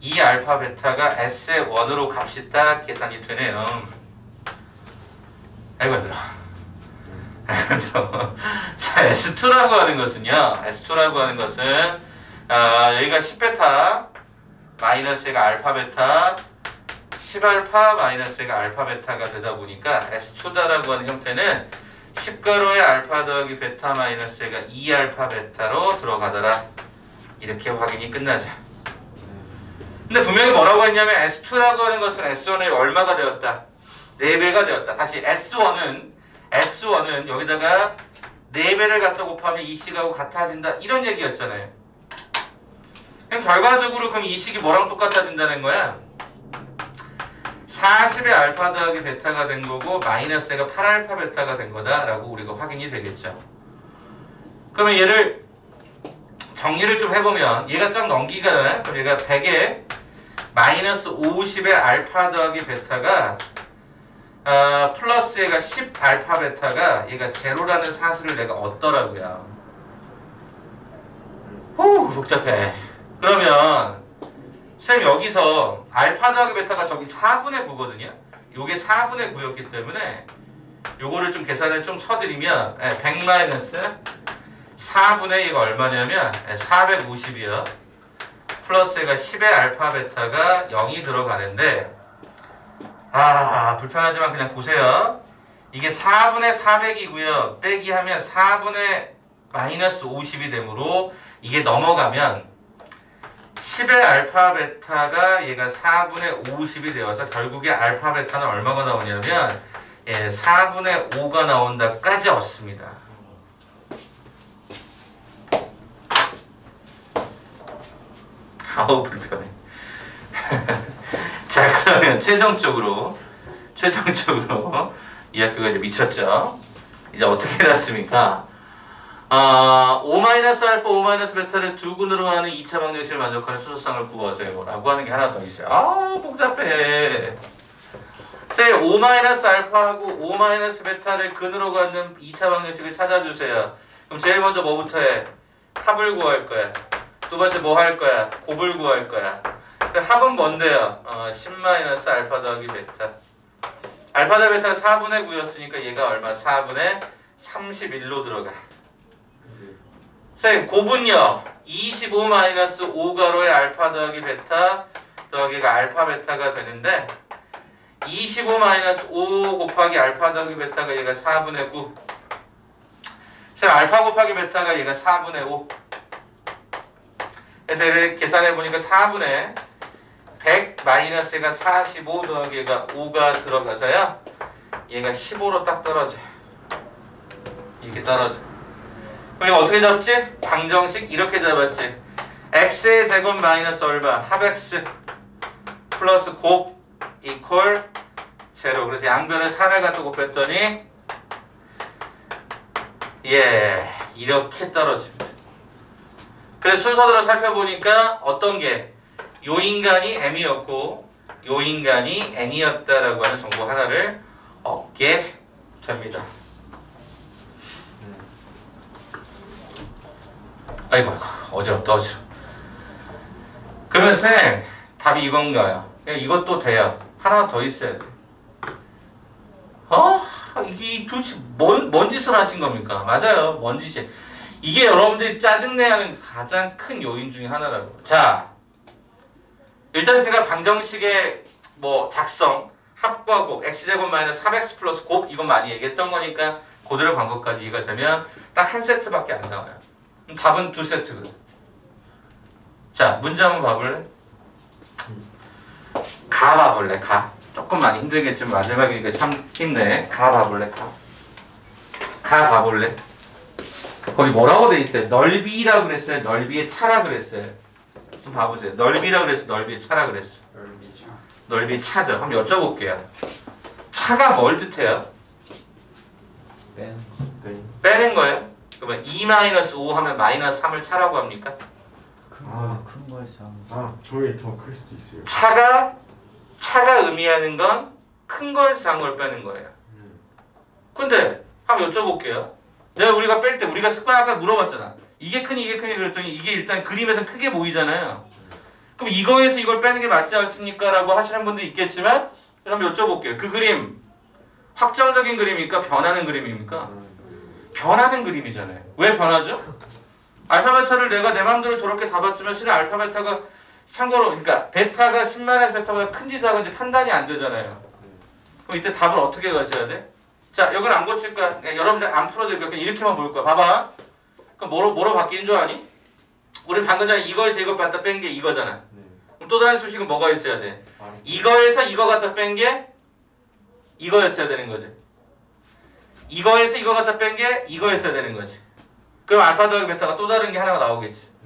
2알파 베타가 S의 원으로 값이 딱 계산이 되네요. 아이고 힘들어. 자, S2라고 하는 것은요. S2라고 하는 것은 여기가 10베타 마이너스 얘가 알파 베타 10알파 마이너스 얘가 알파 베타가 되다 보니까 S2다라고 하는 형태는 10가로의 알파 더하기 베타 마이너스 얘가 2알파 베타로 들어가더라. 이렇게 확인이 끝나자. 근데 분명히 뭐라고 했냐면 S2라고 하는 것은 S1의 얼마가 되었다? 4배가 되었다. 다시 S1은 여기다가 4배를 갖다 곱하면 이 식하고 같아진다. 이런 얘기였잖아요. 그럼 결과적으로 그럼 이 식이 뭐랑 똑같아진다는 거야? 40의 알파 더하기 베타가 된 거고 마이너스가 8알파 베타가 된 거다라고 우리가 확인이 되겠죠. 그러면 얘를 정리를 좀 해보면 얘가 쫙 넘기잖아요. 그럼 얘가 100에 마이너스 50의 알파 더하기 베타가 플러스 얘가 10알파 베타가 얘가 제로라는 사실을 내가 얻더라고요. 후 복잡해. 그러면 쌤 여기서 알파 더하기 베타가 저기 4분의 9거든요. 요게 4분의 9였기 때문에 요거를 좀 계산을 좀 쳐드리면 100 마이너스 4분의 이거 얼마냐면 450이요. 플러스 얘가 10의 알파 베타가 0이 들어가는데 불편하지만 그냥 보세요. 이게 4분의 400이고요. 빼기 하면 4분의 마이너스 50이 되므로 이게 넘어가면 10의 알파 베타가 얘가 4분의 50이 되어서 결국에 알파 베타는 얼마가 나오냐면 4분의 5가 나온다까지 얻습니다. 아우 불편해. 자 그러면 최종적으로 이 학교가 이제 미쳤죠. 이제 어떻게 해놨습니까? 5-알파, 5-베타를 두 군으로 하는 2차 방정식을 만족하는 수소상을 구하세요 라고 하는 게 하나 더 있어요. 복잡해. 쌤 5-알파하고 5-베타를 근으로 갖는 2차 방정식을 찾아주세요. 그럼 제일 먼저 뭐부터 해? 합을 구할 거야. 두 번째 뭐 할 거야? 곱을 구할 거야. 합은 뭔데요? 10-알파 더하기 베타. 알파 더하기 베타가 4분의 9였으니까 얘가 얼마? 4분의 31로 들어가. 쌤 곱은요 25-5가로의 알파 더하기 베타 더하기가 알파 베타가 되는데 25-5 곱하기 알파 더하기 베타가 얘가 4분의 9. 쌤 알파 곱하기 베타가 얘가 4분의 5. 그래서 이렇게 계산해 보니까 4분의 100 마이너스가 45 더하기 얘가 5가 들어가서요 얘가 15로 딱 떨어져. 이렇게 떨어져. 그럼 이거 어떻게 잡지? 방정식 이렇게 잡았지. x의 제곱 마이너스 얼마? 합 x 플러스 곱 이퀄 제로. 그래서 양변을 4를 갖다 곱했더니 이렇게 떨어집니다. 그래서 순서대로 살펴보니까 어떤 게 요 인간이 m이었고 요 인간이 n이었다라고 하는 정보 하나를 얻게 됩니다. 아이고 어지럽다 어지러워. 그러면 쌤 답이 이건가요? 이것도 돼요. 하나 더 있어야 돼. 이게 도대체 뭔 짓을 하신 겁니까? 맞아요. 뭔 짓이. 이게 여러분들이 짜증내는 가장 큰 요인 중에 하나라고. 자 일단 제가 방정식의 작성 합과 곱 x제곱 마이너스 4x 플러스 곱 이건 많이 얘기했던 거니까 그대로 간 것까지 이해가 되면 딱 한 세트밖에 안 나와요. 답은 두 세트거든. 자, 문제 한번 봐볼래? 가 봐볼래? 가. 조금 많이 힘들겠지만 마지막이니까 참 힘내. 가 봐볼래? 가 봐볼래? 거기 뭐라고 돼 있어요? 넓이라고 그랬어요? 넓이의 차라 그랬어요? 좀 봐보세요. 넓이라고 그랬어? 넓이의 차라 그랬어? 넓이의 차죠. 한번 여쭤볼게요. 차가 뭘 뜻해요? 빼는 거예요? 그러면 2-5 하면 마이너스 3을 차라고 합니까? 큰 거에서 저게 더 클 수도 있어요. 차가 의미하는 건 큰 거에서 작은 걸 빼는 거예요. 근데 한번 여쭤볼게요. 우리가 뺄 때 우리가 습관 아까 물어봤잖아. 이게 크니 그랬더니 이게 일단 그림에서 크게 보이잖아요. 그럼 이거에서 이걸 빼는 게 맞지 않습니까? 라고 하시는 분도 있겠지만 한번 여쭤볼게요. 그 그림 확정적인 그림입니까? 변하는 그림입니까? 변하는 그림이잖아요. 왜 변하죠? 알파 베타를 내가 내 마음대로 저렇게 잡았지만 실은 알파 베타가 참고로 그러니까 베타가 10만의 베타보다 큰지 작은지 판단이 안 되잖아요. 그럼 이때 답을 어떻게 가셔야 돼? 자, 여기는 안 고칠 거야. 여러분들 안 풀어줄 거야. 그냥 이렇게만 볼 거야. 봐봐. 그럼 뭐로 바뀌는 줄 아니? 우리 방금 전에 이거에서 이거 갖다 뺀 게 이거잖아. 그럼 또 다른 수식은 뭐가 있어야 돼? 이거에서 이거 갖다 뺀 게 이거였어야 되는 거지. 이거에서 이거 갖다 뺀 게 이거였어야 되는 거지. 그럼 알파 더하기 베타가 또 다른 게 하나가 나오겠지.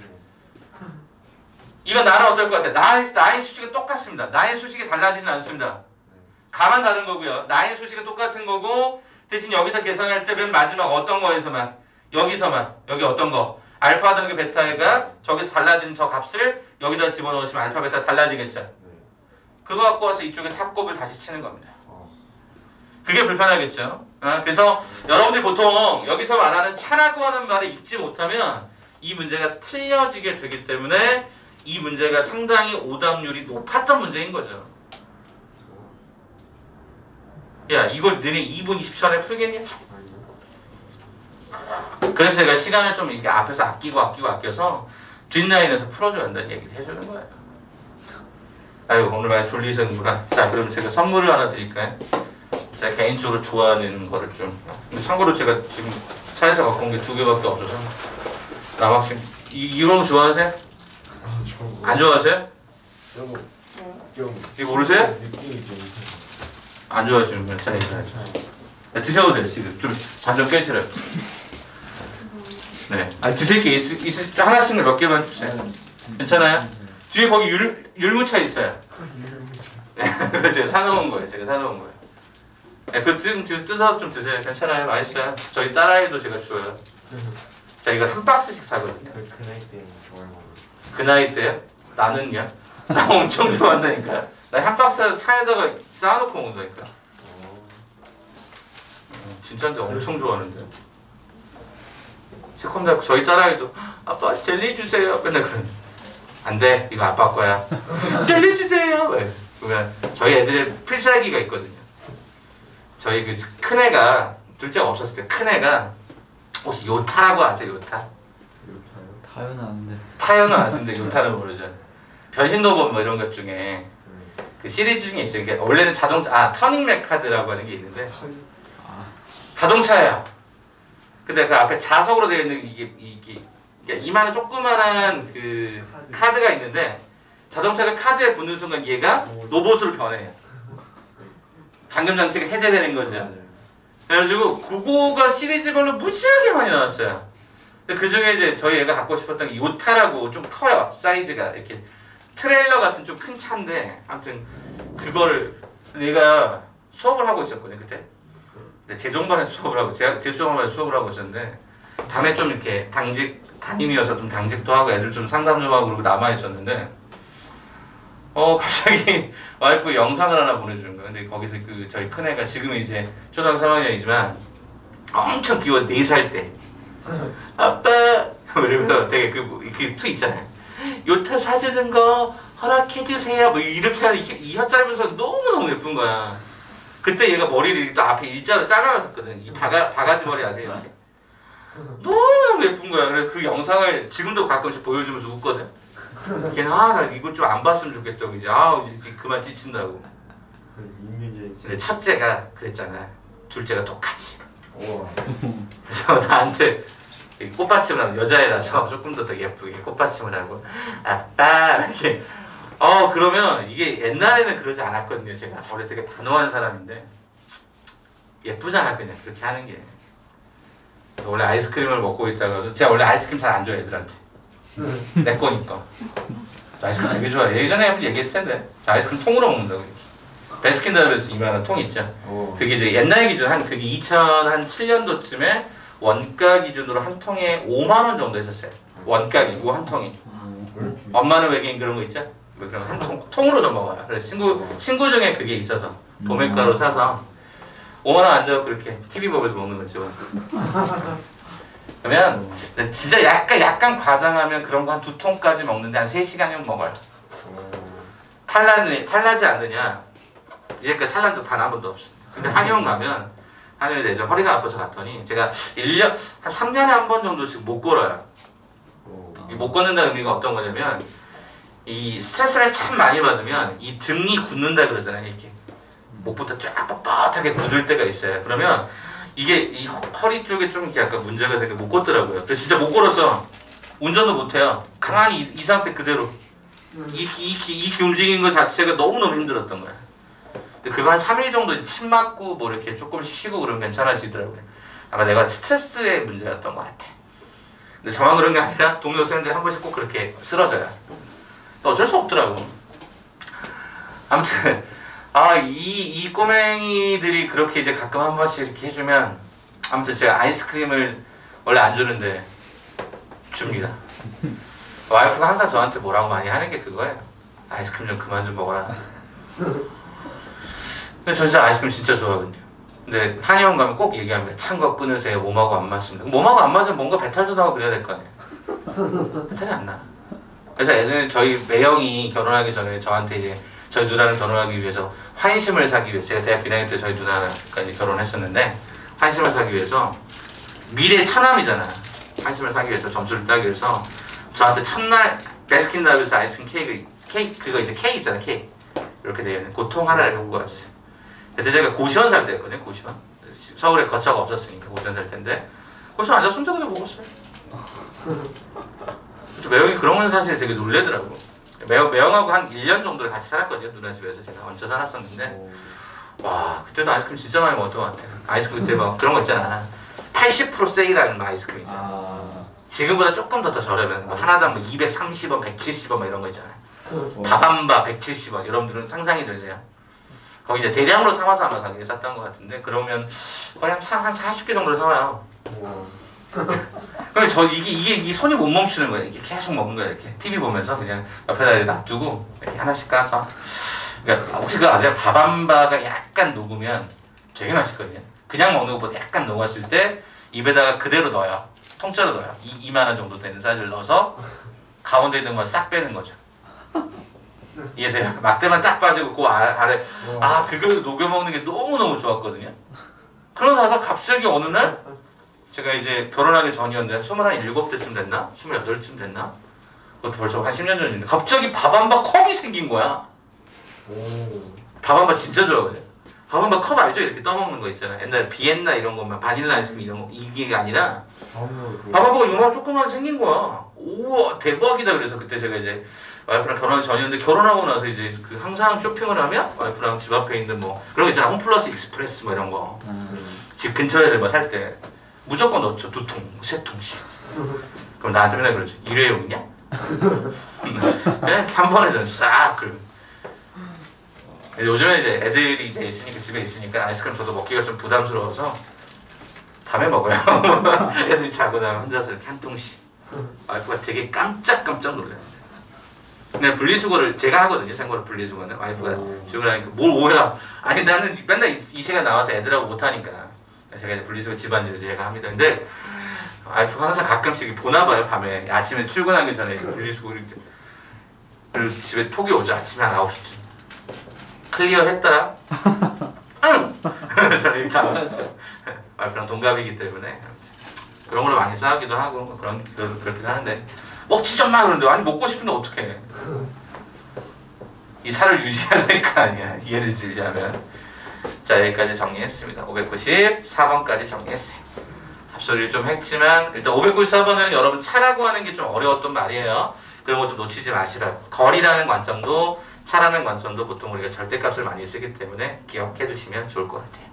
이건 나는 어떨 것 같아? 나의 수식은 똑같습니다. 나의 수식이 달라지진 않습니다. 가만 다른 거고요. 나의 수식은 똑같은 거고 대신 여기서 계산할 때 맨 마지막 어떤 거에서만 여기서만 여기 어떤 거 알파 더하기 베타가 저기서 달라지는 저 값을 여기다 집어넣으시면 알파 베타 달라지겠죠. 그거 갖고 와서 이쪽에 삽곱을 다시 치는 겁니다. 그게 불편하겠죠. 그래서 여러분들이 보통 여기서 말하는 차라고 하는 말을 읽지 못하면 이 문제가 틀려지게 되기 때문에 이 문제가 상당히 오답률이 높았던 문제인 거죠. 야, 이걸 너네 2분 20초 안에 풀겠냐? 그래서 제가 시간을 좀 이렇게 앞에서 아껴서 뒷라인에서 풀어줘야 한다는 얘기를 해주는 거예요. 아유, 오늘 많이 졸리셨구나. 자, 그럼 제가 선물을 하나 드릴까요? 제가 개인적으로 좋아하는 거를 좀. 근데 참고로 제가 지금 차에서 갖고 온 게 2개밖에 없어서. 남학생, 이런 거 좋아하세요? 안 좋아하세요? 이거 모르세요? 느낌이 좀 안 좋아하시는 분 괜찮아요. 드셔도 돼요. 지금 좀 잠 깨치려요. 네. 아, 드실 게 있을 하나씩 몇 개만 주세요. 괜찮아요? 뒤에 거기 율무차 있어요. 네, 제가 사놓은 거예요. 네, 그 뜯어서 좀 드세요. 괜찮아요. 맛있어요. 저희 딸아이도 제가 줘요. 자, 이거 한 박스씩 사거든요. 그 나이 때 좋아요. 그 나이 때요? 나는요? 나 엄청 좋아한다니까. 나 한 박스 사에다가 쌓아놓고 먹는다니까. 진짜인데 엄청 좋아하는데. 새콤달콤. 저희 딸아이도 아빠 젤리 주세요. 맨날 그러는데 안 돼. 이거 아빠 거야. 젤리 주세요. 왜? 그러면 저희 애들의 필살기가 있거든요. 저희 그 큰애가 둘째가 없었을 때 큰애가 혹시 요타라고 아세요? 요타? 타요는 아는데. 타요는 아시는데 요타는 모르죠. 변신로봇 뭐 이런 것 중에 그 시리즈 중에 있어요. 그러니까 원래는 터닝 메카드라고 하는 게 있는데 자동차예요. 근데 그 앞에 자석으로 되어 있는 이게 이만한 조그만한 그 카드가 있는데 자동차가 카드에 붙는 순간 얘가 로봇으로 변해요. 잠금 장치가 해제되는 거죠. 그래가지고 그거가 시리즈별로 무지하게 많이 나왔어요. 그 중에 이제 저희 애가 갖고 싶었던 게 요타라고 좀 커요. 사이즈가 이렇게 트레일러 같은 좀 큰 차인데 아무튼 그거를 내가 수업을 하고 있었거든요 그때. 근데 재종반에 수업을 하고 제가 재수업반에 수업을 하고 있었는데 밤에 좀 이렇게 당직 담임이어서 좀 당직도 하고 애들 좀 상담 좀 하고 그러고 남아 있었는데 갑자기 와이프가 영상을 하나 보내주는 거예요. 근데 거기서 그 저희 큰애가 지금 이제 초등학교 3학년이지만 엄청 귀여워 4살 때 아빠 이러면서 되게 그2 있잖아요. 요타 사주는 거 허락해주세요. 뭐 이렇게 하는 이 혀 짧으면서 너무너무 예쁜 거야. 그때 얘가 머리를 또 앞에 일자로 잘라놨었거든. 이 바가지 머리 아세요? 이렇게. 너무너무 예쁜 거야. 그래서 그 영상을 지금도 가끔씩 보여주면서 웃거든. 걔는 나 이거 좀 안 봤으면 좋겠다고 이제 이제 그만 지친다고. 근데 첫째가 그랬잖아. 둘째가 똑같이. 그래서 나한테 꽃받침을 하고 여자애라서 조금 더 예쁘게 꽃받침을 하고 아빠 이렇게 그러면 이게 옛날에는 그러지 않았거든요. 제가 원래 되게 단호한 사람인데 예쁘잖아 그냥 그렇게 하는 게. 원래 아이스크림을 먹고 있다가도 제가 원래 아이스크림 잘 안 줘요 애들한테. 내 거니까. 아이스크림 되게 좋아해. 예전에 한번 얘기했을 텐데 저 아이스크림 통으로 먹는다고 이렇게. 베스킨라빈스 이만한 통 있죠. 그게 이제 옛날 기준 그게 2007년도쯤에 원가 기준으로 한 통에 5만 원 정도 했었어요. 원가이고 한 통이. 엄마는 외계인 그런 거 있죠? 그럼 한 통으로 좀 먹어요. 그래서 친구 중에 그게 있어서 도매가로 사서 5만 원 안 주고 그렇게 TV 보면서 먹는 거죠. 그러면 진짜 약간 과장하면 그런 거 한 2통까지 먹는데 한 3시간이면 먹어요. 탈나지 않느냐? 이제까지 탈난 적 단 한 번도 없어요. 근데 한의원 가면 한의원에 예전 허리가 아파서 갔더니 제가 1년 한 3년에 한 번 정도씩 못 걸어요. 못 걷는다는 의미가 어떤 거냐면 이 스트레스를 참 많이 받으면 이 등이 굳는다 그러잖아요. 이렇게 목부터 쫙 뻣뻣하게 굳을 때가 있어요. 그러면 이게 이 허리 쪽에 좀 이렇게 약간 문제가 생겨 못 걷더라고요. 그래서 진짜 못 걸어서 운전도 못 해요. 가만히 이 상태 그대로 이렇게 움직이는 것 자체가 너무너무 힘들었던 거예요. 근데 그거 한 3일 정도 침 맞고 뭐 이렇게 조금씩 쉬고 그러면 괜찮아지더라고요. 아마 내가 스트레스의 문제였던 것 같아. 근데 저만 그런 게 아니라 동료 쌤들이 한 번씩 꼭 그렇게 쓰러져요. 어쩔 수 없더라고. 아무튼 이 꼬맹이들이 그렇게 이제 가끔 한 번씩 이렇게 해주면 아무튼 제가 아이스크림을 원래 안 주는데 줍니다. 와이프가 항상 저한테 뭐라고 많이 하는 게 그거예요. 아이스크림 좀 그만 좀 먹어라. 근데 저 진짜 아이스크림 진짜 좋아하거든요. 근데 한의원 가면 꼭 얘기합니다. 찬 거 끊으세요. 몸하고 안 맞습니다. 몸하고 안 맞으면 뭔가 배탈도 나고 그래야 될 거 아니에요. 배탈이 안 나. 그래서 예전에 저희 매형이 결혼하기 전에 저한테 이제 저희 누나를 결혼하기 위해서 환심을 사기 위해서 제가 대학교 1학년 때 저희 누나까지 결혼했었는데 환심을 사기 위해서 미래 차남이잖아. 환심을 사기 위해서 점수를 따기 위해서 저한테 첫날 베스킨라빈스 아이스크림 케이크 그거 이제 케이크 있잖아 케이크 이렇게 되어 있는 고통 하나를 갖고 왔어요. 그때 제가 고시원 살 때였거든요. 고시원 서울에 거처가 없었으니까 고시원 살 때인데 고시원 앉아서 혼자 그냥 먹었어요. 매형이 그런 건 사실 되게 놀래더라고. 매형하고 한 1년 정도를 같이 살았거든요. 누나 집에서 제가 얹혀 살았었는데 와 그때도 아이스크림 진짜 많이 먹었던 것 같아요. 아이스크림 그때 막 그런 거 있잖아. 80% 세일하는 아이스크림 있잖아. 지금보다 조금 더 저렴해. 뭐 하나당 뭐 230원, 170원 막 이런 거 있잖아. 밥 한 바 170원. 여러분들은 상상이 되세요? 거기 이제 대량으로 사와서 아마 가게에 샀던 것 같은데 그러면 거의 한 40개 정도를 사와요. 그럼 저 이게 손이 못 멈추는 거예요. 이게 계속 먹는 거예요. 이렇게 TV 보면서 그냥 옆에다 이렇게 놔두고 이렇게 하나씩 까서. 그러니까 혹시 그거 아세요? 밥 한 바가 약간 녹으면 되게 맛있거든요. 그냥 먹는 것보다 약간 녹았을 때 입에다가 그대로 넣어요. 통째로 넣어요. 2만 원 정도 되는 사이즈를 넣어서 가운데 있는 건 싹 빼는 거죠. 이해돼요? 막대만 딱 빠지고 그 아래 그걸 녹여 먹는 게 너무너무 좋았거든요. 그러다가 갑자기 어느 날 제가 이제 결혼하기 전이었는데 27대쯤 됐나? 28쯤 됐나? 그것도 벌써 한 10년 전인데 갑자기 밥 한 바 컵이 생긴 거야. 밥 한 바 진짜 좋아하거든요. 밥 한 바 컵 알죠? 이렇게 떠먹는 거 있잖아요. 옛날에 비엔나 이런 것만 바닐라 아이스크림 이런 거 이게 아니라 밥 한 바가 요만한 조그만 생긴 거야. 우와 대박이다. 그래서 그때 제가 이제 와이프랑 결혼하기 전이었는데 결혼하고 나서 이제 그 항상 쇼핑을 하면 와이프랑 집 앞에 있는 뭐 그런 거 있잖아. 홈플러스 익스프레스 뭐 이런 거 집 근처에서 뭐 살 때 무조건 넣죠. 2통, 3통씩. 그럼 나한테 맨날 그러죠. 일회용이냐? 그냥 한 번에 좀 싹 그러면. 요즘에 이제 애들이 이제 있으니까 집에 있으니까 아이스크림 줘서 먹기가 좀 부담스러워서 밤에 먹어요. 애들이 자고 나면 혼자서 이렇게 한 통씩. 와이프가 되게 깜짝깜짝 놀라요. 근데 분리수거를 제가 하거든요. 생고를 분리수거는 와이프가 주문하니까 뭘 오해야. 아니 나는 맨날 이 시간 나와서 애들하고 못하니까 제가 이제 분리수거 집안일을 제가 합니다. 근데 와이프가 항상 가끔씩 보나봐요. 밤에 아침에 출근하기 전에 분리수거를 그리고 집에 톡이 오죠. 아침에 한 9시쯤 클리어 했더라? 응! 저는 이렇게 하면서 와이프랑 동갑이기 때문에 그런 걸로 많이 싸우기도 하고 그렇긴 하는데 먹지 좀 마 그러는데 아니 먹고 싶은데 어떡해. 이 살을 유지해야 될 거 아니야. 이해를 주자면. 자 여기까지 정리했습니다. 594번까지 정리했어요. 잡소리를 좀 했지만 일단 594번은 여러분 차라고 하는 게 좀 어려웠던 말이에요. 그런 거 좀 놓치지 마시라고. 거리라는 관점도 차라는 관점도 보통 우리가 절대값을 많이 쓰기 때문에 기억해 두시면 좋을 것 같아요.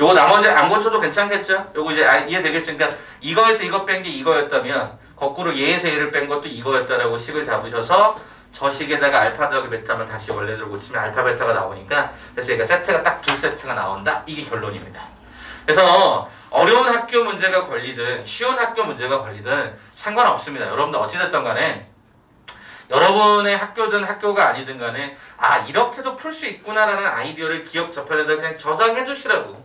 요거 나머지 안 고쳐도 괜찮겠죠? 요거 이제 이해되겠죠? 그러니까 이거에서 이거 뺀 게 이거였다면 거꾸로 얘에서 얘를 뺀 것도 이거였다라고 식을 잡으셔서 저 식에다가 알파 더하기 베타만 다시 원래대로 고치면 알파 베타가 나오니까 그래서 얘가 세트가 딱 2세트가 나온다. 이게 결론입니다. 그래서 어려운 학교 문제가 걸리든 쉬운 학교 문제가 걸리든 상관없습니다. 여러분들 어찌됐든 간에 여러분의 학교든 학교가 아니든 간에 이렇게도 풀 수 있구나라는 아이디어를 기억 저편에다 그냥 저장해 주시라고.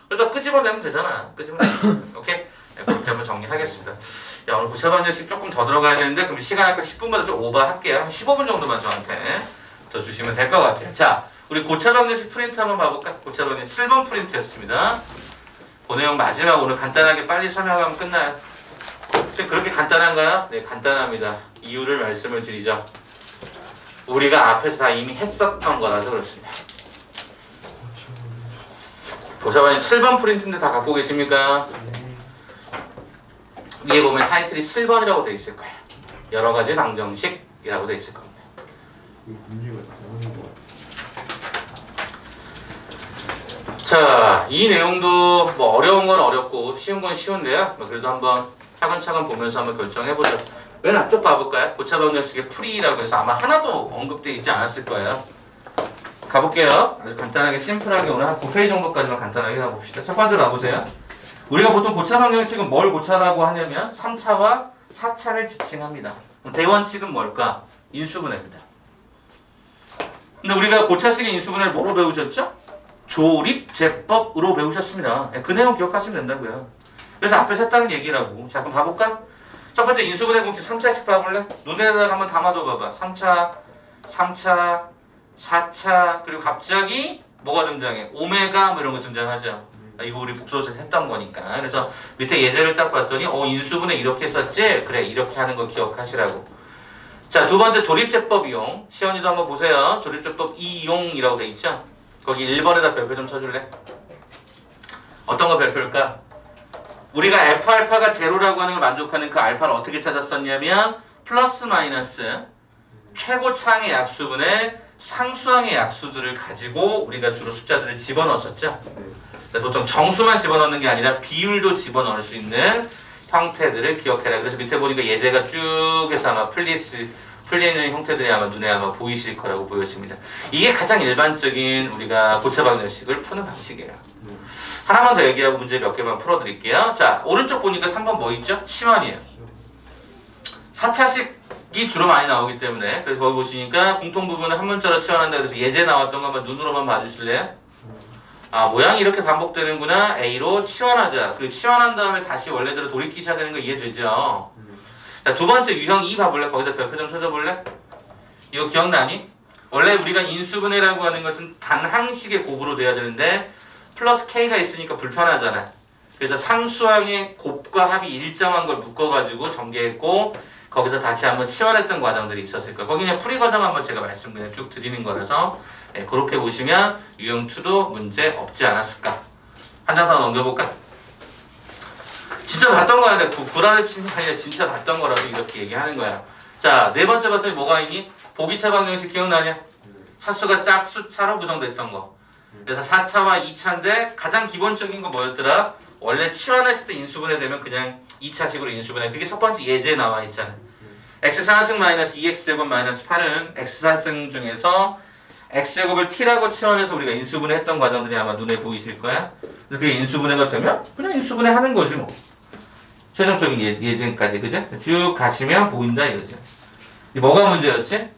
그래서 끄집어내면 되잖아. 끄집어내면. 오케이? 네, 그렇게 한번 정리하겠습니다. 야, 오늘 고차반절씩 조금 더 들어가야 되는데 그럼 시간 아까 10분보다 좀 오버할게요. 한 15분 정도만 저한테 더 주시면 될 것 같아요. 자, 우리 고차반절씩 프린트 한번 봐볼까? 고차반절씩 7번 프린트였습니다. 그 내용 마지막 오늘 간단하게 빨리 설명하면 끝나요. 그렇게 간단한가요? 네, 간단합니다. 이유를 말씀을 드리죠. 우리가 앞에서 다 이미 했었던 거라서 그렇습니다. 고사반이 7번 프린트인데 다 갖고 계십니까? 위에 보면 타이틀이 7번이라고 되어 있을 거예요. 여러 가지 방정식이라고 되어 있을 겁니다. 자, 이 내용도 뭐 어려운 건 어렵고 쉬운 건 쉬운데요. 그래도 한번 차근차근 보면서 한번 결정해보죠. 맨 앞쪽 봐볼까요? 고차방정식의 풀이라고 해서 아마 하나도 언급되어 있지 않았을 거예요. 가볼게요. 아주 간단하게 심플하게 오늘 한 9페이지 정도까지만 간단하게 가봅시다. 첫 번째로 와보세요. 우리가 보통 고차방정식은 뭘 고차라고 하냐면 3차와 4차를 지칭합니다. 대원칙은 뭘까? 인수분해입니다. 근데 우리가 고차식의 인수분해를 뭐로 배우셨죠? 조립제법으로 배우셨습니다. 그 내용 기억하시면 된다고요. 그래서 앞에서 했다는 얘기라고. 자, 그럼 봐볼까? 첫 번째 인수분해 공식 3차씩 봐볼래? 눈에다가 한번 담아둬 봐봐. 3차, 3차, 4차, 그리고 갑자기 뭐가 등장해? 오메가 뭐 이런 거 등장하죠. 이거 우리 복수에서 했던 거니까. 그래서 밑에 예제를 딱 봤더니 인수분해 이렇게 썼지? 그래, 이렇게 하는 거 기억하시라고. 자, 두 번째 조립제법 이용. 시연이도 한번 보세요. 조립제법 이용이라고 돼 있죠? 거기 1번에다 별표 좀 쳐줄래? 어떤 거 별표일까? 우리가 F알파가 제로라고 하는 걸 만족하는 그 알파를 어떻게 찾았었냐면 플러스 마이너스 최고차항의 약수분의 상수항의 약수들을 가지고 우리가 주로 숫자들을 집어넣었었죠. 그래서 보통 정수만 집어넣는 게 아니라 비율도 집어넣을 수 있는 형태들을 기억해라. 그래서 밑에 보니까 예제가 쭉 해서 아마 풀리는 형태들이 아마 눈에 아마 보이실 거라고 보여집니다. 이게 가장 일반적인 우리가 고체 방정식을 푸는 방식이에요. 하나만 더 얘기하고 문제 몇 개만 풀어드릴게요. 자, 오른쪽 보니까 3번 뭐 있죠? 치환이에요. 4차식이 주로 많이 나오기 때문에 그래서 거기 보시니까 공통 부분을 한 문자로 치환한다 그래서 예제 나왔던 거 한번 눈으로만 봐주실래요? 아, 모양이 이렇게 반복되는구나. A로 치환하자. 그 치환한 다음에 다시 원래대로 돌이키셔야 되는 거 이해되죠? 자, 두 번째 유형 2 봐볼래? 거기다 별표 좀 쳐줘볼래? 이거 기억나니? 원래 우리가 인수분해라고 하는 것은 단항식의 곱으로 돼야 되는데 플러스 K가 있으니까 불편하잖아. 그래서 상수항의 곱과 합이 일정한 걸 묶어가지고 전개했고 거기서 다시 한번 치환했던 과정들이 있었을 거야. 거기 그냥 풀이 과정 한번 제가 말씀 그냥 쭉 드리는 거라서 그렇게 보시면 유형 2도 문제 없지 않았을까. 한 장 더 넘겨볼까? 진짜 봤던 거야. 내가 구라를 치는 게 아니라 진짜 봤던 거라서 이렇게 얘기하는 거야. 자, 네 번째 봤더니 뭐가 있니? 보기차 방정식 기억나냐? 차수가 짝수차로 구성됐던 거. 그래서 4차와 2차인데 가장 기본적인 거 뭐였더라? 원래 치환했을 때 인수분해 되면 그냥 2차식으로 인수분해. 그게 첫 번째 예제에 나와 있잖아. x4승 마이너스 2x제곱 마이너스 8은 x4승 중에서 x제곱을 t라고 치환해서 우리가 인수분해 했던 과정들이 아마 눈에 보이실 거야. 그래서 그게 인수분해가 되면 그냥 인수분해 하는 거지 뭐. 최종적인 예제까지, 그죠? 쭉 가시면 보인다 이거죠. 뭐가 문제였지?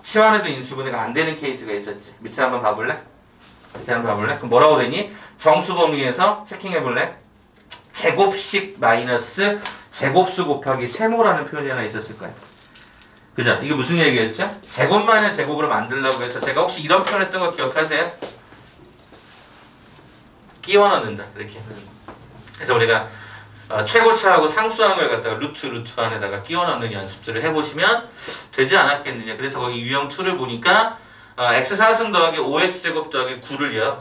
치환해서 인수분해가 안 되는 케이스가 있었지. 밑에 한번 봐볼래? 그럼 뭐라고 되니? 정수 범위에서 체킹해볼래? 제곱식 마이너스 제곱수 곱하기 세모라는 표현이 하나 있었을 거야. 그죠? 이게 무슨 얘기였죠? 제곱 마이너스 제곱으로 만들려고 해서 제가 혹시 이런 표현 했던 거 기억하세요? 끼워 넣는다. 이렇게. 그래서 우리가 최고차하고 상수항을 갖다가 루트 안에다가 끼워 넣는 연습들을 해보시면 되지 않았겠느냐. 그래서 거기 유형 2를 보니까 x4승 더하기 5x제곱 더하기 9를요.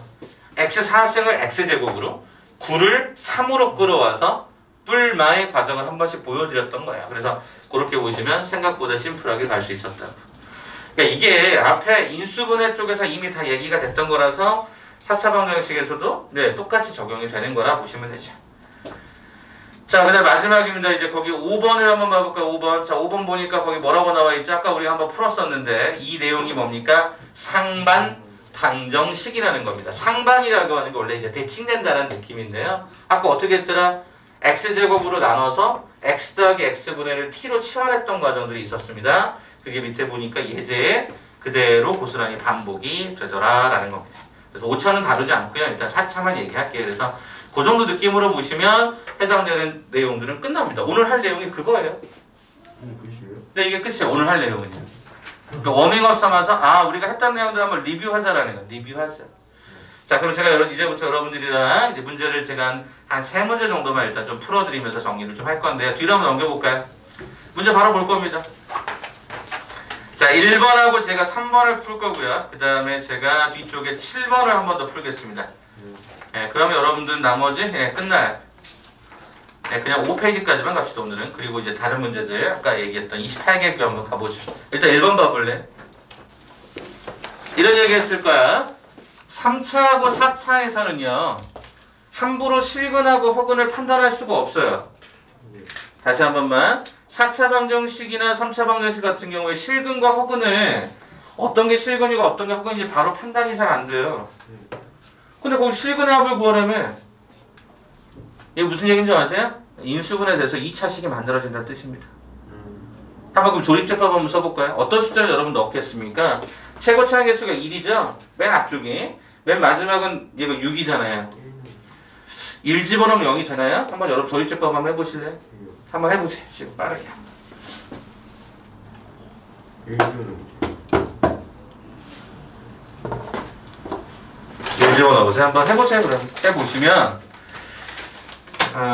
x4승을 x제곱으로 9를 3으로 끌어와서 뿔마의 과정을 한 번씩 보여드렸던 거예요. 그래서 그렇게 보시면 생각보다 심플하게 갈 수 있었다고. 그러니까 이게 앞에 인수분해 쪽에서 이미 다 얘기가 됐던 거라서 4차 방정식에서도 똑같이 적용이 되는 거라 보시면 되죠. 자, 그 다음 마지막입니다. 이제 거기 5번을 한번 봐볼까요? 5번. 자, 5번 보니까 거기 뭐라고 나와있죠? 아까 우리가 한번 풀었었는데 이 내용이 뭡니까? 상반 방정식이라는 겁니다. 상반이라고 하는 게 원래 이제 대칭된다는 느낌인데요. 아까 어떻게 했더라? x제곱으로 나눠서 x 더하기 x분해를 t로 치환했던 과정들이 있었습니다. 그게 밑에 보니까 예제에 그대로 고스란히 반복이 되더라라는 겁니다. 그래서 5차는 다루지 않고요. 일단 4차만 얘기할게요. 그래서 그 정도 느낌으로 보시면 해당되는 내용들은 끝납니다. 오늘 할 내용이 그거예요. 끝이에요? 네, 이게 끝이에요. 오늘 할 내용은요. 그러니까 워밍업 삼아서 우리가 했던 내용들 한번 리뷰하자라는 거예요. 리뷰하자. 자, 그럼 제가 이제부터 여러분들이랑 이제 문제를 제가 한 3문제 정도만 일단 좀 풀어드리면서 정리를 좀 할 건데요. 뒤로 한번 넘겨볼까요? 문제 바로 볼 겁니다. 자, 1번하고 제가 3번을 풀 거고요. 그 다음에 제가 뒤쪽에 7번을 한 번 더 풀겠습니다. 그러면 여러분들 나머지 끝나요. 그냥 5페이지까지만 갑시다 오늘은. 그리고 이제 다른 문제들 아까 얘기했던 28개 한번 가보죠. 일단 1번 봐볼래? 이런 얘기 했을 거야. 3차하고 4차에서는요 함부로 실근하고 허근을 판단할 수가 없어요. 다시 한 번만. 4차 방정식이나 3차 방정식 같은 경우에 실근과 허근을 어떤 게 실근이고 어떤 게 허근인지 바로 판단이 잘 안 돼요. 근데 거기 실근의 합을 구하려면 이게 무슨 얘기인지 아세요? 인수분해 돼서 2차식이 만들어진다는 뜻입니다. 한번 그럼 조립제법 한번 써볼까요? 어떤 숫자를 여러분 넣겠습니까? 최고차항 개수가 1이죠? 맨 앞쪽이. 맨 마지막은 얘가 6이잖아요. 1 집어넣으면 0이 되나요? 한번 여러분 조립제법 한번 해보실래요? 한번 해보세요. 지금 빠르게. 일 집어넣어보세요. 한번 해보세요. 그럼 해보시면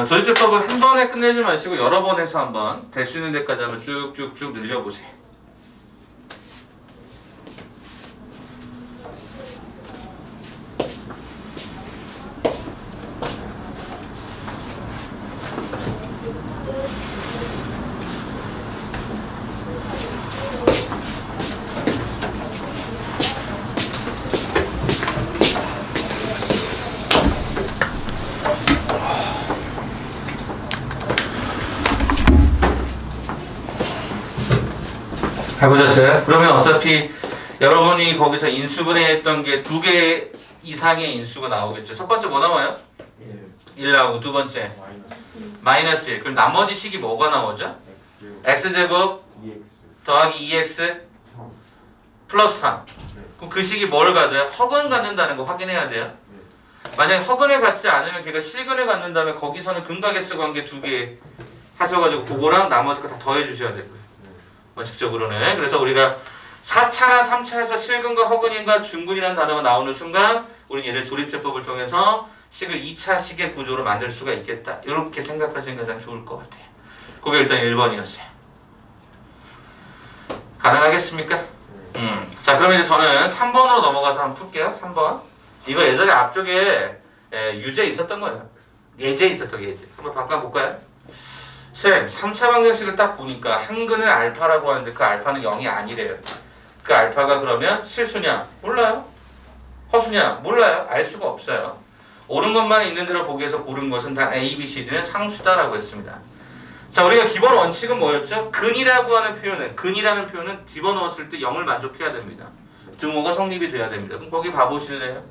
조립제법을 한 번에 끝내지 마시고 여러 번 해서 한번 될 수 있는 데까지 한번 쭉쭉쭉 늘려보세요. 해보셨어요? 그러면 어차피 여러분이 거기서 인수분해했던 게 2개 이상의 인수가 나오겠죠. 첫 번째 뭐 나와요? 1 나오고 두 번째 마이너스 1. 그럼 나머지 식이 뭐가 나오죠? x제곱 더하기 2x 플러스 3. 그럼 그 식이 뭘 가져요? 허근 갖는다는 거 확인해야 돼요. 만약에 허근을 갖지 않으면 걔가 실근을 갖는다면 거기서는 근각의 관계 2개 하셔가지고 그거랑 나머지 거 다 더해 주셔야 되고요. 원칙적으로는. 그래서 우리가 4차나 3차에서 실근과 허근인과 중근이라는 단어가 나오는 순간 우리는 얘를 조립제법을 통해서 식을 2차식의 구조로 만들 수가 있겠다. 이렇게 생각하시는 게 가장 좋을 것 같아요. 그게 일단 1번이었어요. 가능하겠습니까? 자, 그러면 이제 저는 3번으로 넘어가서 한번 풀게요. 3번. 이거 예전에 앞쪽에 유제 있었던 거예요. 예제 있었던 예제. 한번 바꿔볼까요? 쌤, 3차 방정식을 딱 보니까 한근을 알파라고 하는데 그 알파는 0이 아니래요. 그 알파가 그러면 실수냐? 몰라요. 허수냐? 몰라요. 알 수가 없어요. 옳은 것만 있는 대로 보기 위해서 고른 것은 단 A, B, C, D는 상수다라고 했습니다. 자, 우리가 기본 원칙은 뭐였죠? 근이라고 하는 표현은, 근이라는 표현은 집어넣었을 때 0을 만족해야 됩니다. 등호가 성립이 돼야 됩니다. 그럼 거기 봐보실래요?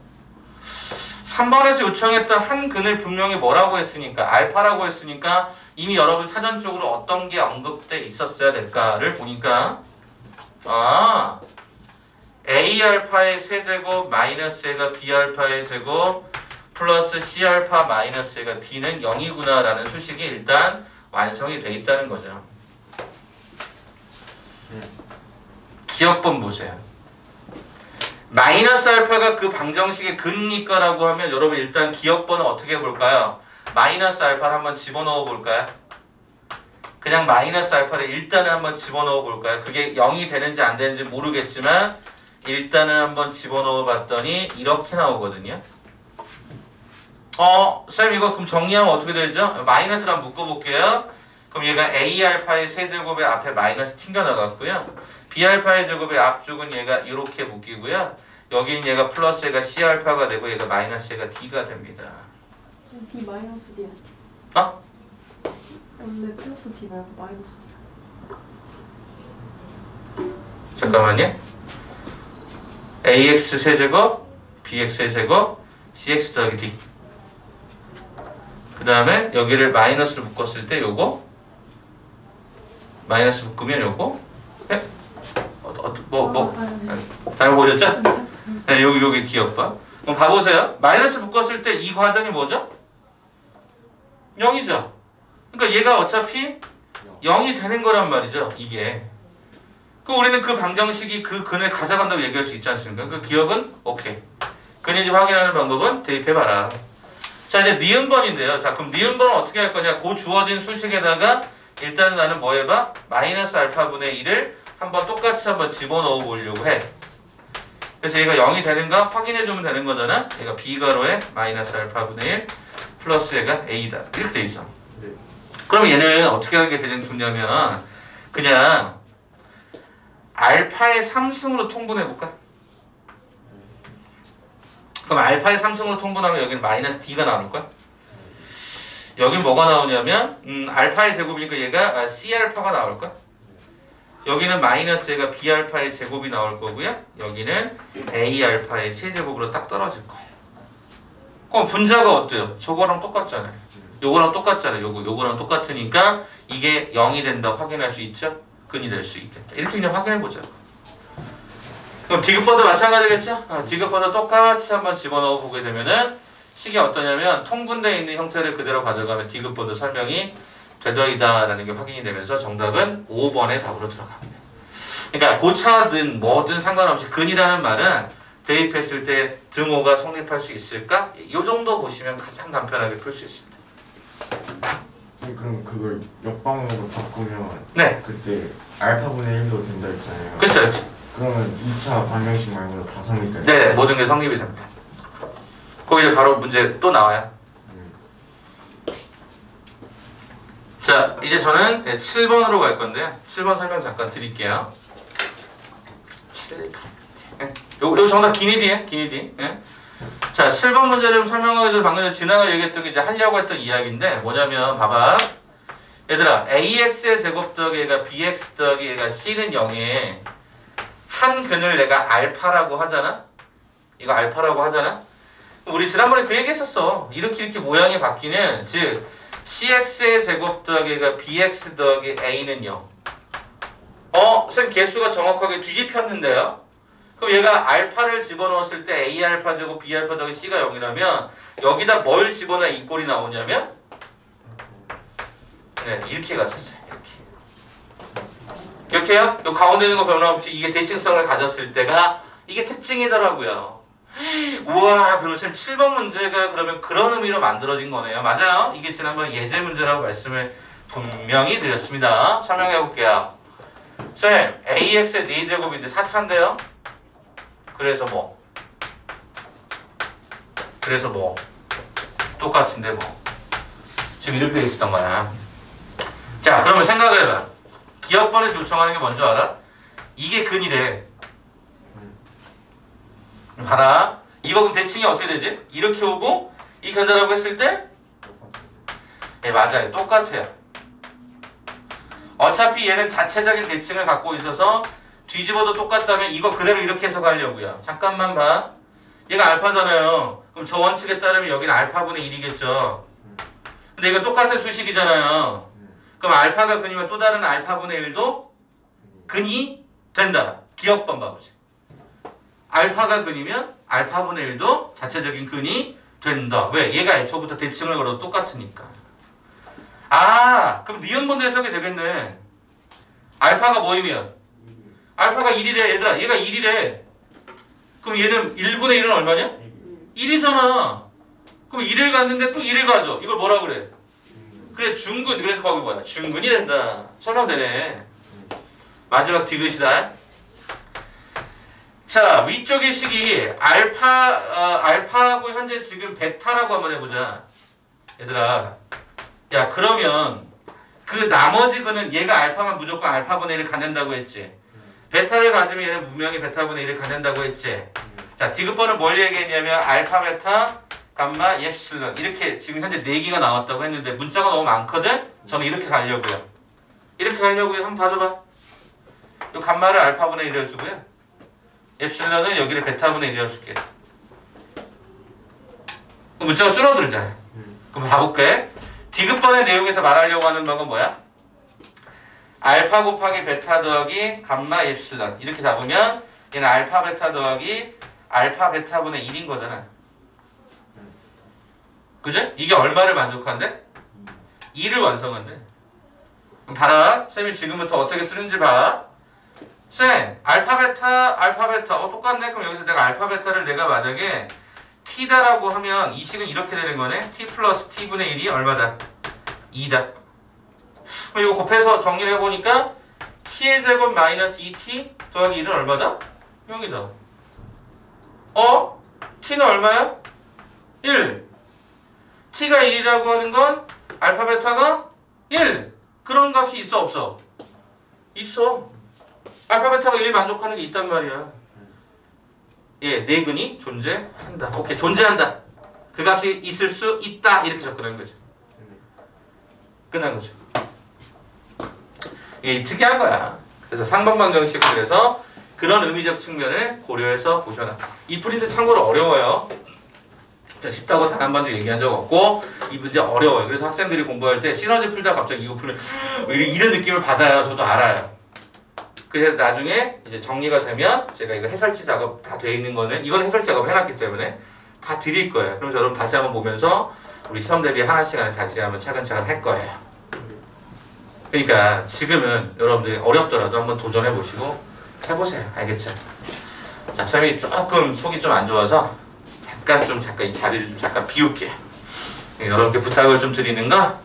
3번에서 요청했던 한 근을 분명히 뭐라고 했으니까, 알파라고 했으니까 이미 여러분 사전적으로 어떤 게 언급돼 있었어야 될까를 보니까 A알파의 세제곱 마이너스 A가 B알파의 제곱 플러스 C알파 마이너스 A가 D는 0이구나 라는 수식이 일단 완성이 돼 있다는 거죠. 기억번 보세요. 마이너스 알파가 그 방정식의 근이니까라고 하면 여러분 일단 기억번은 어떻게 볼까요? 마이너스 알파를 한번 집어넣어 볼까요? 그냥 마이너스 알파를 일단은 한번 집어넣어 볼까요? 그게 0이 되는지 안 되는지 모르겠지만 일단은 한번 집어넣어 봤더니 이렇게 나오거든요. 쌤 이거 그럼 정리하면 어떻게 되죠? 마이너스를 한번 묶어볼게요. 그럼 얘가 A알파의 세제곱의 앞에 마이너스 튕겨 나갔고요. B알파의 제곱의 앞쪽은 얘가 이렇게 묶이고요. 여긴 얘가 플러스 얘가 C알파가 되고 얘가 마이너스 얘가 D가 됩니다. D 마이너스 D야. 원래 플러스 D 말고 마이너스 D. 잠깐만요. AX 세제곱 BX의 제곱 CX 더하기 D. 그 다음에 여기를 마이너스로 묶었을 때 요거 마이너스 묶으면 요거 잘못 보셨죠? 네, 여기 기억봐. 그럼 봐보세요. 마이너스 묶었을 때 이 과정이 뭐죠? 0이죠. 그러니까 얘가 어차피 0이 되는 거란 말이죠. 이게. 그 우리는 그 방정식이 그 근을 가져간다고 얘기할 수 있지 않습니까? 그 기억은 오케이. 근인지 확인하는 방법은 대입해봐라. 자, 이제 니은번인데요. 자, 그럼 니은번은 어떻게 할 거냐? 그 주어진 수식에다가 일단 나는 뭐 해봐? 마이너스 알파분의 1을 한번 똑같이 한번 집어넣어 보려고 해. 그래서 얘가 0이 되는가 확인해주면 되는 거잖아. 얘가 B가로에 마이너스 알파분의 1 플러스 얘가 A다. 이렇게 돼 있어. 그럼 얘는 어떻게 하는 게 가장 좋냐면 그냥 알파의 3승으로 통분해볼까? 그럼 알파의 3승으로 통분하면 여기는 마이너스 D가 나올까? 여긴 뭐가 나오냐면 알파의 제곱이니까 얘가 C알파가 나올까? 여기는 마이너스 얘가 B알파의 제곱이 나올 거고요. 여기는 A알파의 세제곱으로 딱 떨어질 거예요. 그럼 분자가 어때요? 저거랑 똑같잖아요. 요거랑 똑같잖아요. 요거랑 똑같으니까 이게 0이 된다 확인할 수 있죠? 근이 될 수 있겠다. 이렇게 그냥 확인해보자. 그럼 디귿번도 마찬가지겠죠? 디귿번도 똑같이 한번 집어넣어 보게 되면은 식이 어떠냐면 통분되어 있는 형태를 그대로 가져가면 디귿번도 설명이 되더이다라는 게 확인이 되면서 정답은 5번의 답으로 들어갑니다. 그러니까 고차든 뭐든 상관없이 근이라는 말은 대입했을 때 등호가 성립할 수 있을까? 이 정도 보시면 가장 간편하게 풀 수 있습니다. 그럼 그걸 역방으로 바꾸면 네. 그때 알파분의 1로 된다 했잖아요. 그렇죠, 그렇죠. 그러면 2차 방정식 말고도 다 성립돼요? 네, 모든 게 성립이 됩니다. 거기 이제 바로 문제 또 나와요. 자, 이제 저는 7번으로 갈 건데요. 7번 설명 잠깐 드릴게요. 7번. 요 정답 기니디에 기니디. 예? 자, 7번 문제를 설명하기 전에 방금 전에 지나가 얘기했던 게 이제 하려고 했던 이야기인데 뭐냐면 봐봐. 얘들아, AX의 제곱 더하기 얘가 BX 더하기 얘가 C는 0에 한 근을 내가 알파라고 하잖아? 이거 알파라고 하잖아? 우리 지난번에 그 얘기 했었어. 이렇게 모양이 바뀌는, 즉 CX의 제곱 더하기 얘가 BX 더하기 A는 0. 선생님 개수가 정확하게 뒤집혔는데요? 그럼 얘가 알파를 집어넣었을 때 A 알파 제곱 B 알파 더하기 C가 0이라면 여기다 뭘 집어넣어 이 꼴이 나오냐면 네, 이렇게 갔었어요. 이렇게. 이렇게요? 요 가운데 있는 거 변함없이 이게 대칭성을 가졌을 때가 이게 특징이더라고요. 우와, 그럼 선생님 7번 문제가 그러면 그런 의미로 만들어진 거네요. 맞아요. 이게 지난번 예제 문제라고 말씀을 분명히 드렸습니다. 설명해 볼게요. 쌤, AX의 4제곱인데 4차인데요? 그래서 뭐? 똑같은데 뭐. 지금 이렇게 있었던 거야. 자, 그러면 생각을 해봐. 기억번에서 요청하는 게 뭔지 알아? 이게 근이래. 봐라. 이거 그럼 대칭이 어떻게 되지? 이렇게 오고 이 간다라고 했을 때? 네, 맞아요. 똑같아요. 어차피 얘는 자체적인 대칭을 갖고 있어서 뒤집어도 똑같다면 이거 그대로 이렇게 해서 가려고요. 잠깐만 봐. 얘가 알파잖아요. 그럼 저 원칙에 따르면 여기는 알파분의 1이겠죠. 근데 이거 똑같은 수식이잖아요. 그럼 알파가 근이면 또 다른 알파분의 1도 근이 된다. 기억번 봐보지. 알파가 근이면 알파분의 1도 자체적인 근이 된다. 왜? 얘가 애초부터 대칭을 걸어도 똑같으니까. 아, 그럼 니은번도 해석이 되겠네. 알파가 뭐이면? 알파가 1이래 얘들아. 얘가 1이래. 그럼 얘는 1분의 1은 얼마냐? 1이잖아. 그럼 1을 갔는데 또 1을 가져. 이걸 뭐라 그래? 그래, 중근. 그래서 거기 뭐야? 중근이 된다. 설명되네. 마지막 디귿이다. 자, 위쪽의 식이 알파하고 현재 지금 베타라고 한번 해보자. 얘들아. 야, 그러면 그 나머지 근은 얘가 알파만 무조건 알파분의 1을 갖는다고 했지. 베타를 가지면 얘는 분명히 베타분의 1을 갖는다고 했지. 자, 디귿번은 뭘 얘기했냐면 알파, 베타, 감마, 엡실론 이렇게 지금 현재 4개가 나왔다고 했는데 문자가 너무 많거든? 저는 이렇게 가려고요. 이렇게 가려고요. 한번 봐줘봐. 이 감마를 알파분의 1을 주고요. 엡실론은 여기를 베타분의 1이라고 줄게. 문자가 줄어들잖아요. 그럼 봐볼게. 디귿번의 내용에서 말하려고 하는 바가 뭐야? 알파 곱하기 베타 더하기 감마 엡실론 이렇게 잡으면 얘는 알파 베타 더하기 알파 베타분의 1인 거잖아. 그죠? 이게 얼마를 만족한대? 2를 완성한대. 그럼 봐라. 쌤이 지금부터 어떻게 쓰는지 봐. 쌤, 알파 베타 똑같네? 그럼 여기서 내가 알파 베타를 내가 만약에 t다라고 하면 이 식은 이렇게 되는 거네. t 플러스 t분의 1이 얼마다? 2다. 그럼 이거 곱해서 정리를 해보니까 t의 제곱 마이너스 2t 더하기 1은 얼마다? 0이다. t는 얼마야? 1. t가 1이라고 하는 건 알파 베타가 1. 그런 값이 있어 없어? 있어. 알파 베타가 1에 만족하는 게 있단 말이야. 예, 내근이 존재한다. 오케이, 존재한다. 그 값이 있을 수 있다. 이렇게 접근한 거죠. 끝난 거죠. 예, 특이한 거야. 그래서 상방방정식을 그래서 그런 의미적 측면을 고려해서 보셔라. 이 프린트 참고로 어려워요. 쉽다고 단 한 번도 얘기한 적 없고 이 문제 어려워요. 그래서 학생들이 공부할 때 시너지 풀다 갑자기 이거 풀면 이런 느낌을 받아요. 저도 알아요. 그래서 나중에 이제 정리가 되면 제가 이거 해설지 작업 다 돼 있는 거는 이건 해설지 작업 해놨기 때문에 다 드릴 거예요. 그럼 여러분 다시 한번 보면서 우리 시험 대비 하나씩 자세히 한번 차근차근 할 거예요. 그러니까 지금은 여러분들이 어렵더라도 한번 도전해 보시고 해보세요. 알겠죠? 자, 쌤이 조금 속이 좀 안 좋아서 잠깐 이 자리를 좀 잠깐 비울게요. 여러분께 부탁을 좀 드리는 거